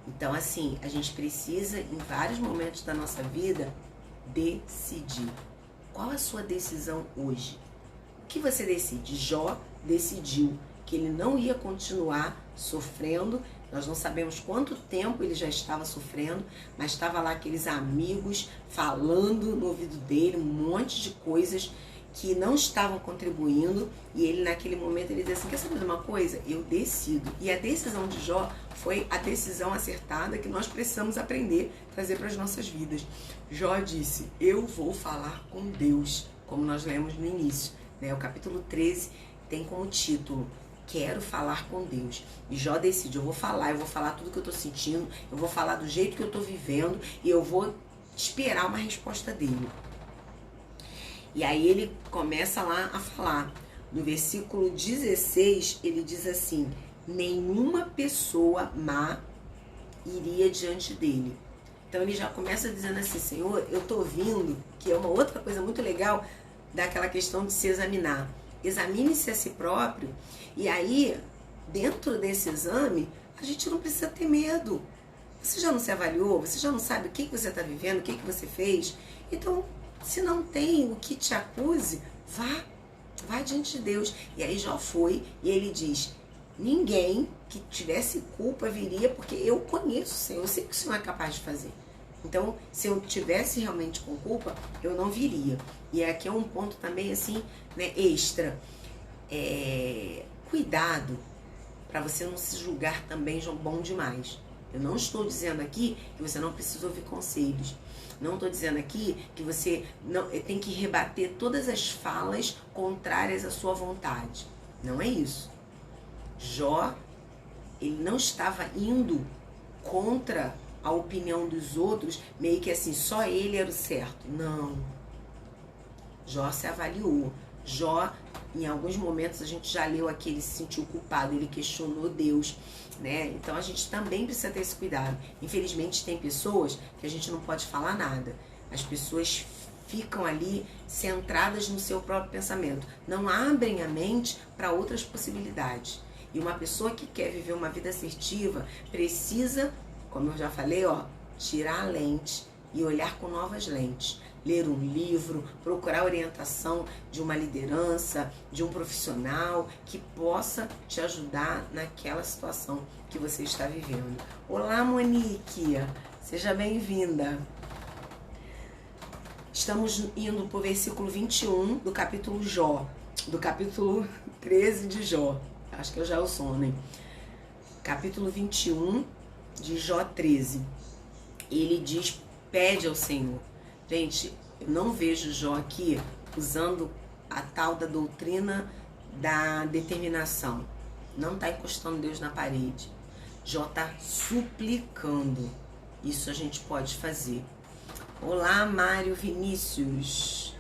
Então, assim, a gente precisa, em vários momentos da nossa vida, decidir. Qual a sua decisão hoje? O que você decide? Jó decidiu que ele não ia continuar sofrendo. Nós não sabemos quanto tempo ele já estava sofrendo, mas estava lá aqueles amigos falando no ouvido dele um monte de coisas que não estavam contribuindo, e ele naquele momento ele diz assim: quer saber de uma coisa? Eu decido. E a decisão de Jó foi a decisão acertada que nós precisamos aprender, trazer para as nossas vidas. Jó disse: eu vou falar com Deus, como nós lemos no início, né? O capítulo 13 tem como título: quero falar com Deus. E Jó decide, eu vou falar tudo que eu tô sentindo, eu vou falar do jeito que eu tô vivendo e eu vou esperar uma resposta dele. E aí ele começa lá a falar. No versículo 16, ele diz assim: nenhuma pessoa má iria diante dele. Então ele já começa dizendo assim: Senhor, eu tô ouvindo, que é uma outra coisa muito legal daquela questão de se examinar. Examine-se a si próprio. E aí, dentro desse exame, a gente não precisa ter medo. Você já não se avaliou? Você já não sabe o que você está vivendo, o que você fez? Então, se não tem o que te acuse, vá diante de Deus. E aí Jó foi e ele diz: ninguém que tivesse culpa viria, porque eu conheço o Senhor, eu sei que o Senhor é capaz de fazer. Então, se eu tivesse realmente com culpa, eu não viria. E aqui é um ponto também, assim, né, extra. Cuidado para você não se julgar também bom demais. Eu não estou dizendo aqui que você não precisa ouvir conselhos. Não estou dizendo aqui que você não tem que rebater todas as falas contrárias à sua vontade. Não é isso. Jó, ele não estava indo contra a opinião dos outros, meio que assim, só ele era o certo. Não. Jó se avaliou. Jó, em alguns momentos, a gente já leu aqui, ele se sentiu culpado, ele questionou Deus, né? Então a gente também precisa ter esse cuidado. Infelizmente tem pessoas que a gente não pode falar nada. As pessoas ficam ali centradas no seu próprio pensamento. Não abrem a mente para outras possibilidades. E uma pessoa que quer viver uma vida assertiva precisa, como eu já falei, tirar a lente e olhar com novas lentes. Ler um livro, procurar orientação de uma liderança, de um profissional que possa te ajudar naquela situação que você está vivendo. Olá, Monique! Seja bem-vinda! Estamos indo para o versículo 21 do capítulo Jó, do capítulo 13 de Jó. Acho que eu já o sono, hein? Capítulo 21 de Jó 13. Ele diz, pede ao Senhor. Gente, eu não vejo Jó aqui usando a tal da doutrina da determinação. Não está encostando Deus na parede. Jó está suplicando. Isso a gente pode fazer. Olá, Mário Vinícius.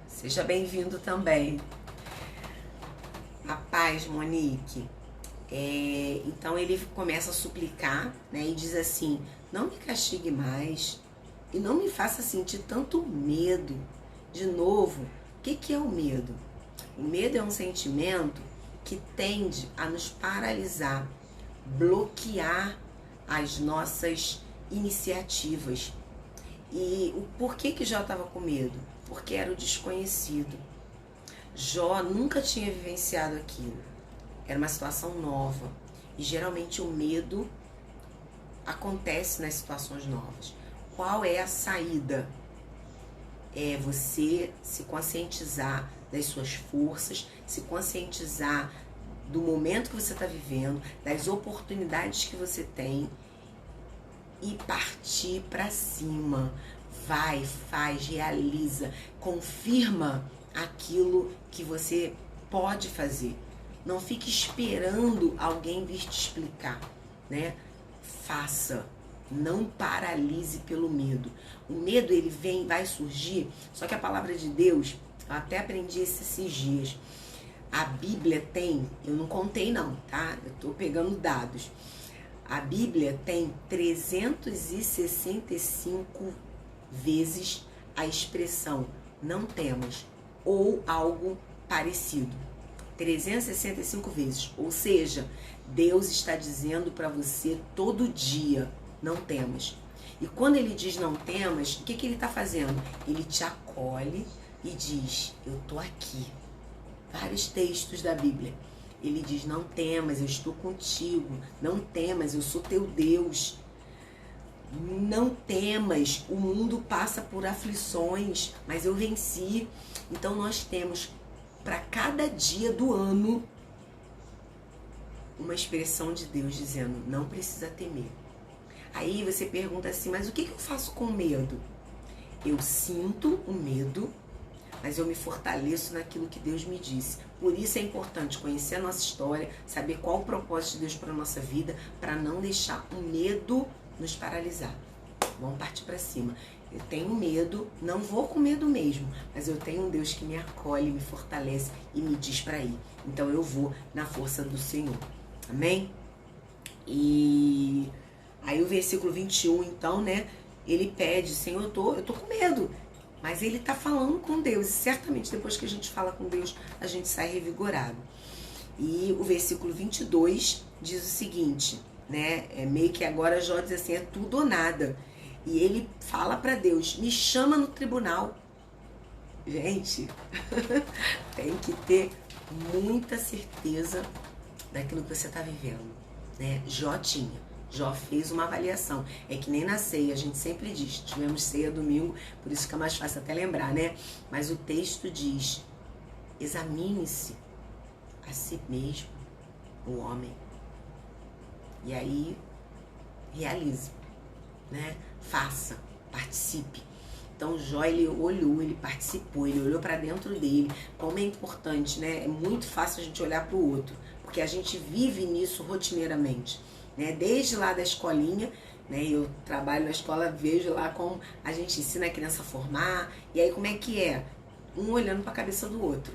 Seja bem-vindo também. A paz, Monique. Então ele começa a suplicar, né, e diz assim: não me castigue mais e não me faça sentir tanto medo. De novo, o que é o medo? O medo é um sentimento que tende a nos paralisar, bloquear as nossas iniciativas. E o porquê que Jó estava com medo? Porque era o desconhecido. Jó nunca tinha vivenciado aquilo. Era uma situação nova. E geralmente o medo acontece nas situações novas. Qual é a saída? É você se conscientizar das suas forças, se conscientizar do momento que você está vivendo, das oportunidades que você tem e partir para cima. Vai, faz, realiza, confirma aquilo que você pode fazer. Não fique esperando alguém vir te explicar, né? Faça. Não paralise pelo medo. O medo, ele vai surgir, só que a palavra de Deus, eu até aprendi esses dias. A Bíblia tem, eu não contei não, tá? Eu tô pegando dados. A Bíblia tem 365 vezes a expressão não temas ou algo parecido. 365 vezes. Ou seja, Deus está dizendo para você todo dia, não temas. E quando ele diz não temas, o que ele está fazendo? Ele te acolhe e diz, eu tô aqui. Vários textos da Bíblia. Ele diz, não temas, eu estou contigo. Não temas, eu sou teu Deus. Não temas, o mundo passa por aflições, mas eu venci. Então nós temos para cada dia do ano uma expressão de Deus dizendo, não precisa temer. Aí você pergunta assim, mas o que eu faço com medo? Eu sinto o medo, mas eu me fortaleço naquilo que Deus me disse. Por isso é importante conhecer a nossa história, saber qual o propósito de Deus para a nossa vida, para não deixar o medo nos paralisar. Vamos partir para cima. Eu tenho medo, não vou com medo mesmo, mas eu tenho um Deus que me acolhe, me fortalece e me diz para ir. Então eu vou na força do Senhor. Amém? E aí o versículo 21, então, né? Ele pede, Senhor, eu tô com medo. Mas ele tá falando com Deus. E certamente depois que a gente fala com Deus, a gente sai revigorado. E o versículo 22 diz o seguinte, né? Meio que agora Jó diz assim, é tudo ou nada. E ele fala para Deus, me chama no tribunal. Gente, tem que ter muita certeza daquilo que você está vivendo, né? Jó tinha. Jó fez uma avaliação. É que nem na ceia, a gente sempre diz, tivemos ceia domingo, por isso fica mais fácil até lembrar, né? Mas o texto diz, examine-se a si mesmo, o homem. E aí, realize, né? Faça, participe. Então Jó, ele olhou, ele participou, ele olhou para dentro dele. Como é importante, né? É muito fácil a gente olhar para o outro, porque a gente vive nisso rotineiramente, né? Desde lá da escolinha, né? Eu trabalho na escola, vejo lá como a gente ensina a criança a formar, e aí como é que é? Um olhando para a cabeça do outro.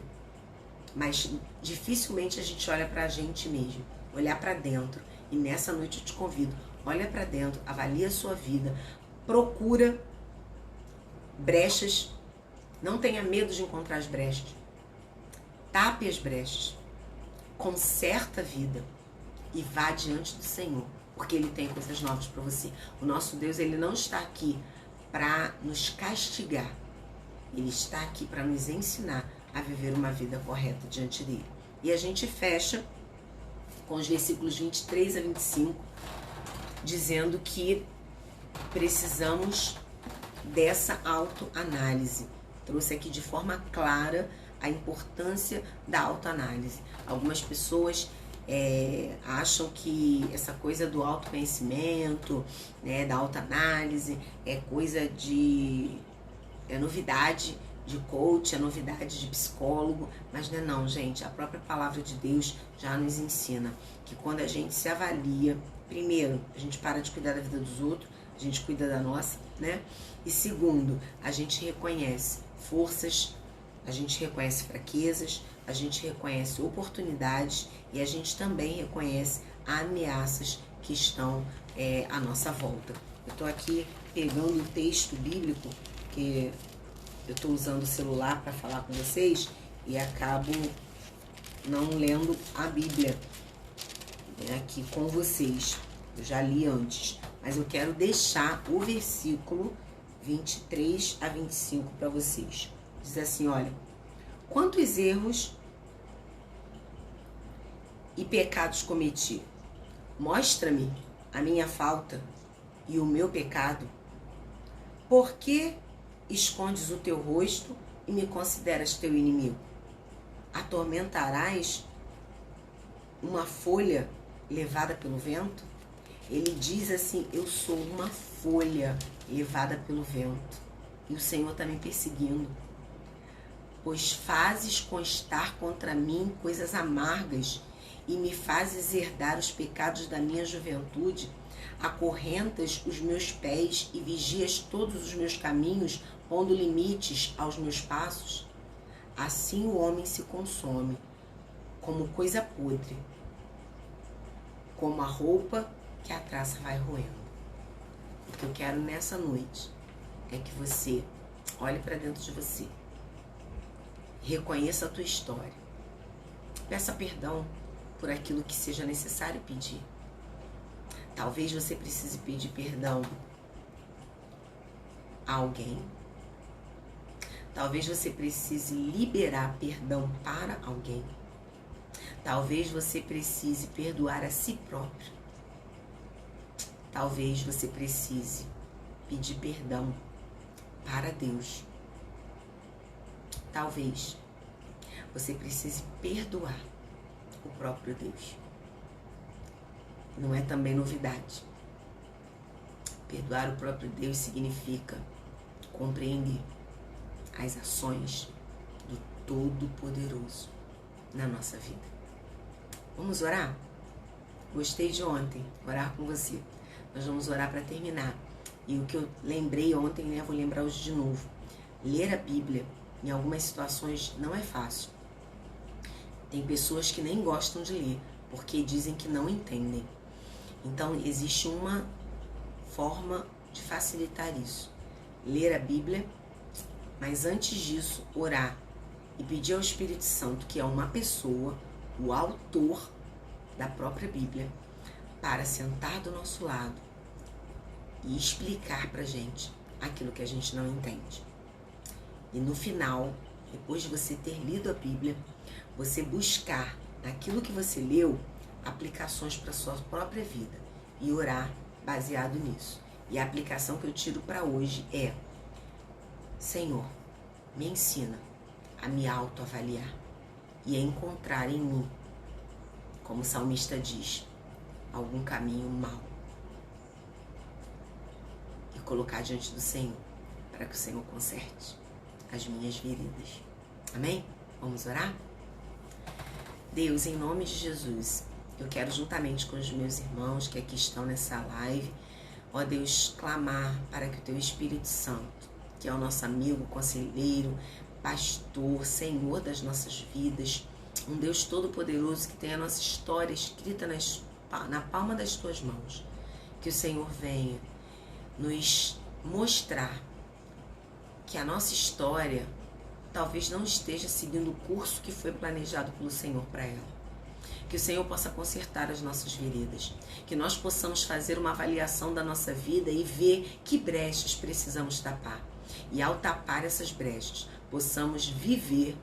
Mas dificilmente a gente olha para a gente mesmo, olhar para dentro. E nessa noite eu te convido, olha para dentro, avalia a sua vida, procura brechas, não tenha medo de encontrar as brechas, tape as brechas, conserta a vida e vá diante do Senhor, porque Ele tem coisas novas para você. O nosso Deus, Ele não está aqui para nos castigar, Ele está aqui para nos ensinar a viver uma vida correta diante dEle. E a gente fecha com os versículos 23 a 25, dizendo que precisamos dessa autoanálise. Trouxe aqui de forma clara a importância da autoanálise. Algumas pessoas acham que essa coisa do autoconhecimento, né, da autoanálise, é coisa de... é novidade de coach, é novidade de psicólogo, mas não é não, gente. A própria palavra de Deus já nos ensina que quando a gente se avalia, primeiro, a gente para de cuidar da vida dos outros, a gente cuida da nossa, né? E segundo, a gente reconhece forças, a gente reconhece fraquezas, a gente reconhece oportunidades e a gente também reconhece ameaças que estão à nossa volta. Eu estou aqui pegando um texto bíblico, que eu estou usando o celular para falar com vocês e acabo não lendo a Bíblia aqui com vocês. Eu já li antes, mas eu quero deixar o versículo 23 a 25 para vocês. Diz assim, olha, quantos erros e pecados cometi? Mostra-me a minha falta e o meu pecado. Por que escondes o teu rosto e me consideras teu inimigo? Atormentarás uma folha levada pelo vento? Ele diz assim, eu sou uma folha levada pelo vento e o Senhor está me perseguindo. Pois fazes constar contra mim coisas amargas e me fazes herdar os pecados da minha juventude. Acorrentas os meus pés e vigias todos os meus caminhos, pondo limites aos meus passos. Assim o homem se consome, como coisa podre, como a roupa que a traça vai roendo. O que eu quero nessa noite é que você olhe para dentro de você, reconheça a tua história, peça perdão por aquilo que seja necessário pedir. Talvez você precise pedir perdão a alguém. Talvez você precise liberar perdão para alguém. Talvez você precise perdoar a si próprio. Talvez você precise pedir perdão para Deus. Talvez você precise perdoar o próprio Deus. Não é também novidade. Perdoar o próprio Deus significa compreender as ações do Todo-Poderoso na nossa vida. Vamos orar? Gostei de ontem, orar com você. Nós vamos orar para terminar. E o que eu lembrei ontem, né, vou lembrar hoje de novo. Ler a Bíblia, em algumas situações, não é fácil. Tem pessoas que nem gostam de ler, porque dizem que não entendem. Então, existe uma forma de facilitar isso. Ler a Bíblia, mas antes disso, orar e pedir ao Espírito Santo, que é uma pessoa, o autor da própria Bíblia, para sentar do nosso lado e explicar pra gente aquilo que a gente não entende. E no final, depois de você ter lido a Bíblia, você buscar naquilo que você leu aplicações para sua própria vida e orar baseado nisso. E a aplicação que eu tiro para hoje é: Senhor, me ensina a me autoavaliar e a encontrar em mim, como o salmista diz, algum caminho mau, e colocar diante do Senhor, para que o Senhor conserte as minhas veredas. Amém? Vamos orar? Deus, em nome de Jesus, eu quero, juntamente com os meus irmãos que aqui estão nessa live, ó Deus, clamar para que o Teu Espírito Santo, que é o nosso amigo, conselheiro, pastor, Senhor das nossas vidas, um Deus todo-poderoso que tem a nossa história escrita na palma das Tuas mãos, que o Senhor venha nos mostrar que a nossa história talvez não esteja seguindo o curso que foi planejado pelo Senhor para ela. Que o Senhor possa consertar as nossas veredas, que nós possamos fazer uma avaliação da nossa vida e ver que brechas precisamos tapar. E ao tapar essas brechas, possamos viver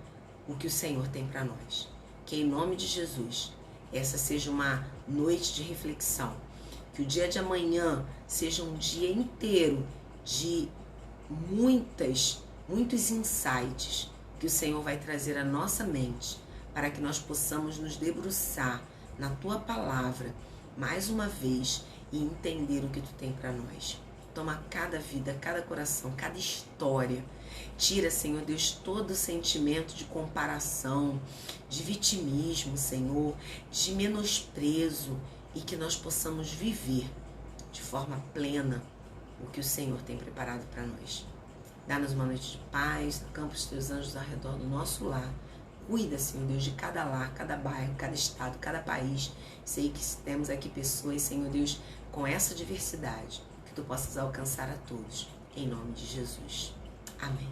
o que o Senhor tem para nós. Que em nome de Jesus, essa seja uma noite de reflexão. Que o dia de amanhã seja um dia inteiro de muitos insights que o Senhor vai trazer à nossa mente, para que nós possamos nos debruçar na Tua palavra mais uma vez e entender o que Tu tem para nós. Toma cada vida, cada coração, cada história. Tira, Senhor Deus, todo sentimento de comparação, de vitimismo, Senhor, de menosprezo, e que nós possamos viver de forma plena o que o Senhor tem preparado para nós. Dá-nos uma noite de paz, acampa os Teus anjos ao redor do nosso lar. Cuida, Senhor Deus, de cada lar, cada bairro, cada estado, cada país. Sei que temos aqui pessoas, Senhor Deus, com essa diversidade, que Tu possas alcançar a todos, em nome de Jesus. Amém.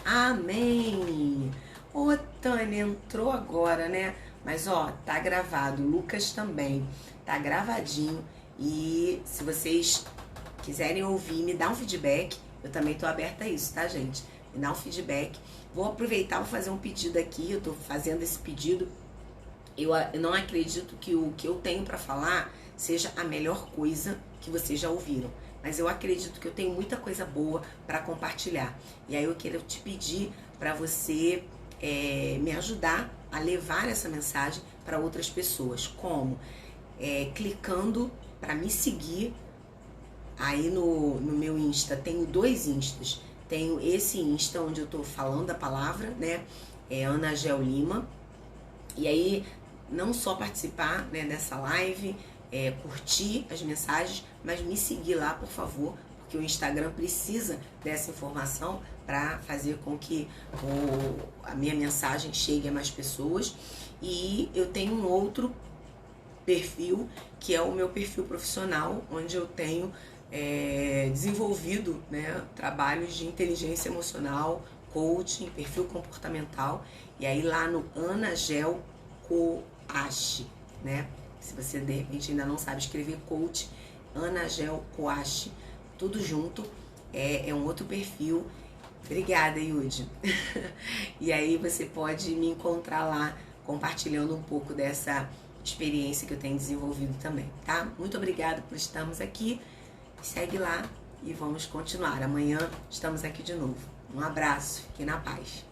Amém! Ô, Tânia, entrou agora, né? Mas, ó, tá gravado. Lucas também. Tá gravadinho. E se vocês quiserem ouvir, me dá um feedback. Eu também tô aberta a isso, tá, gente? Me dá um feedback. Vou aproveitar, vou fazer um pedido aqui. Eu tô fazendo esse pedido. Eu não acredito que o que eu tenho para falar seja a melhor coisa que vocês já ouviram. Mas eu acredito que eu tenho muita coisa boa para compartilhar. E aí eu quero te pedir para você me ajudar a levar essa mensagem para outras pessoas. Como? Clicando para me seguir. Aí no meu Insta, tenho 2 Instas. Tenho esse Insta onde eu tô falando a palavra, né? É Ana Gel Lima. E aí, não só participar, né, dessa live, curtir as mensagens, mas me seguir lá, por favor, porque o Instagram precisa dessa informação para fazer com que a minha mensagem chegue a mais pessoas. E eu tenho um outro perfil, que é o meu perfil profissional, onde eu tenho desenvolvido, né, trabalhos de inteligência emocional, coaching, perfil comportamental. E aí lá no Ana Gel Coach, né? Se você de repente ainda não sabe escrever coach, Ana Gel Coach, tudo junto, é um outro perfil. Obrigada, Yudi. E aí você pode me encontrar lá, compartilhando um pouco dessa experiência que eu tenho desenvolvido também, tá? Muito obrigada por estarmos aqui. Segue lá e vamos continuar. Amanhã estamos aqui de novo. Um abraço, fique na paz.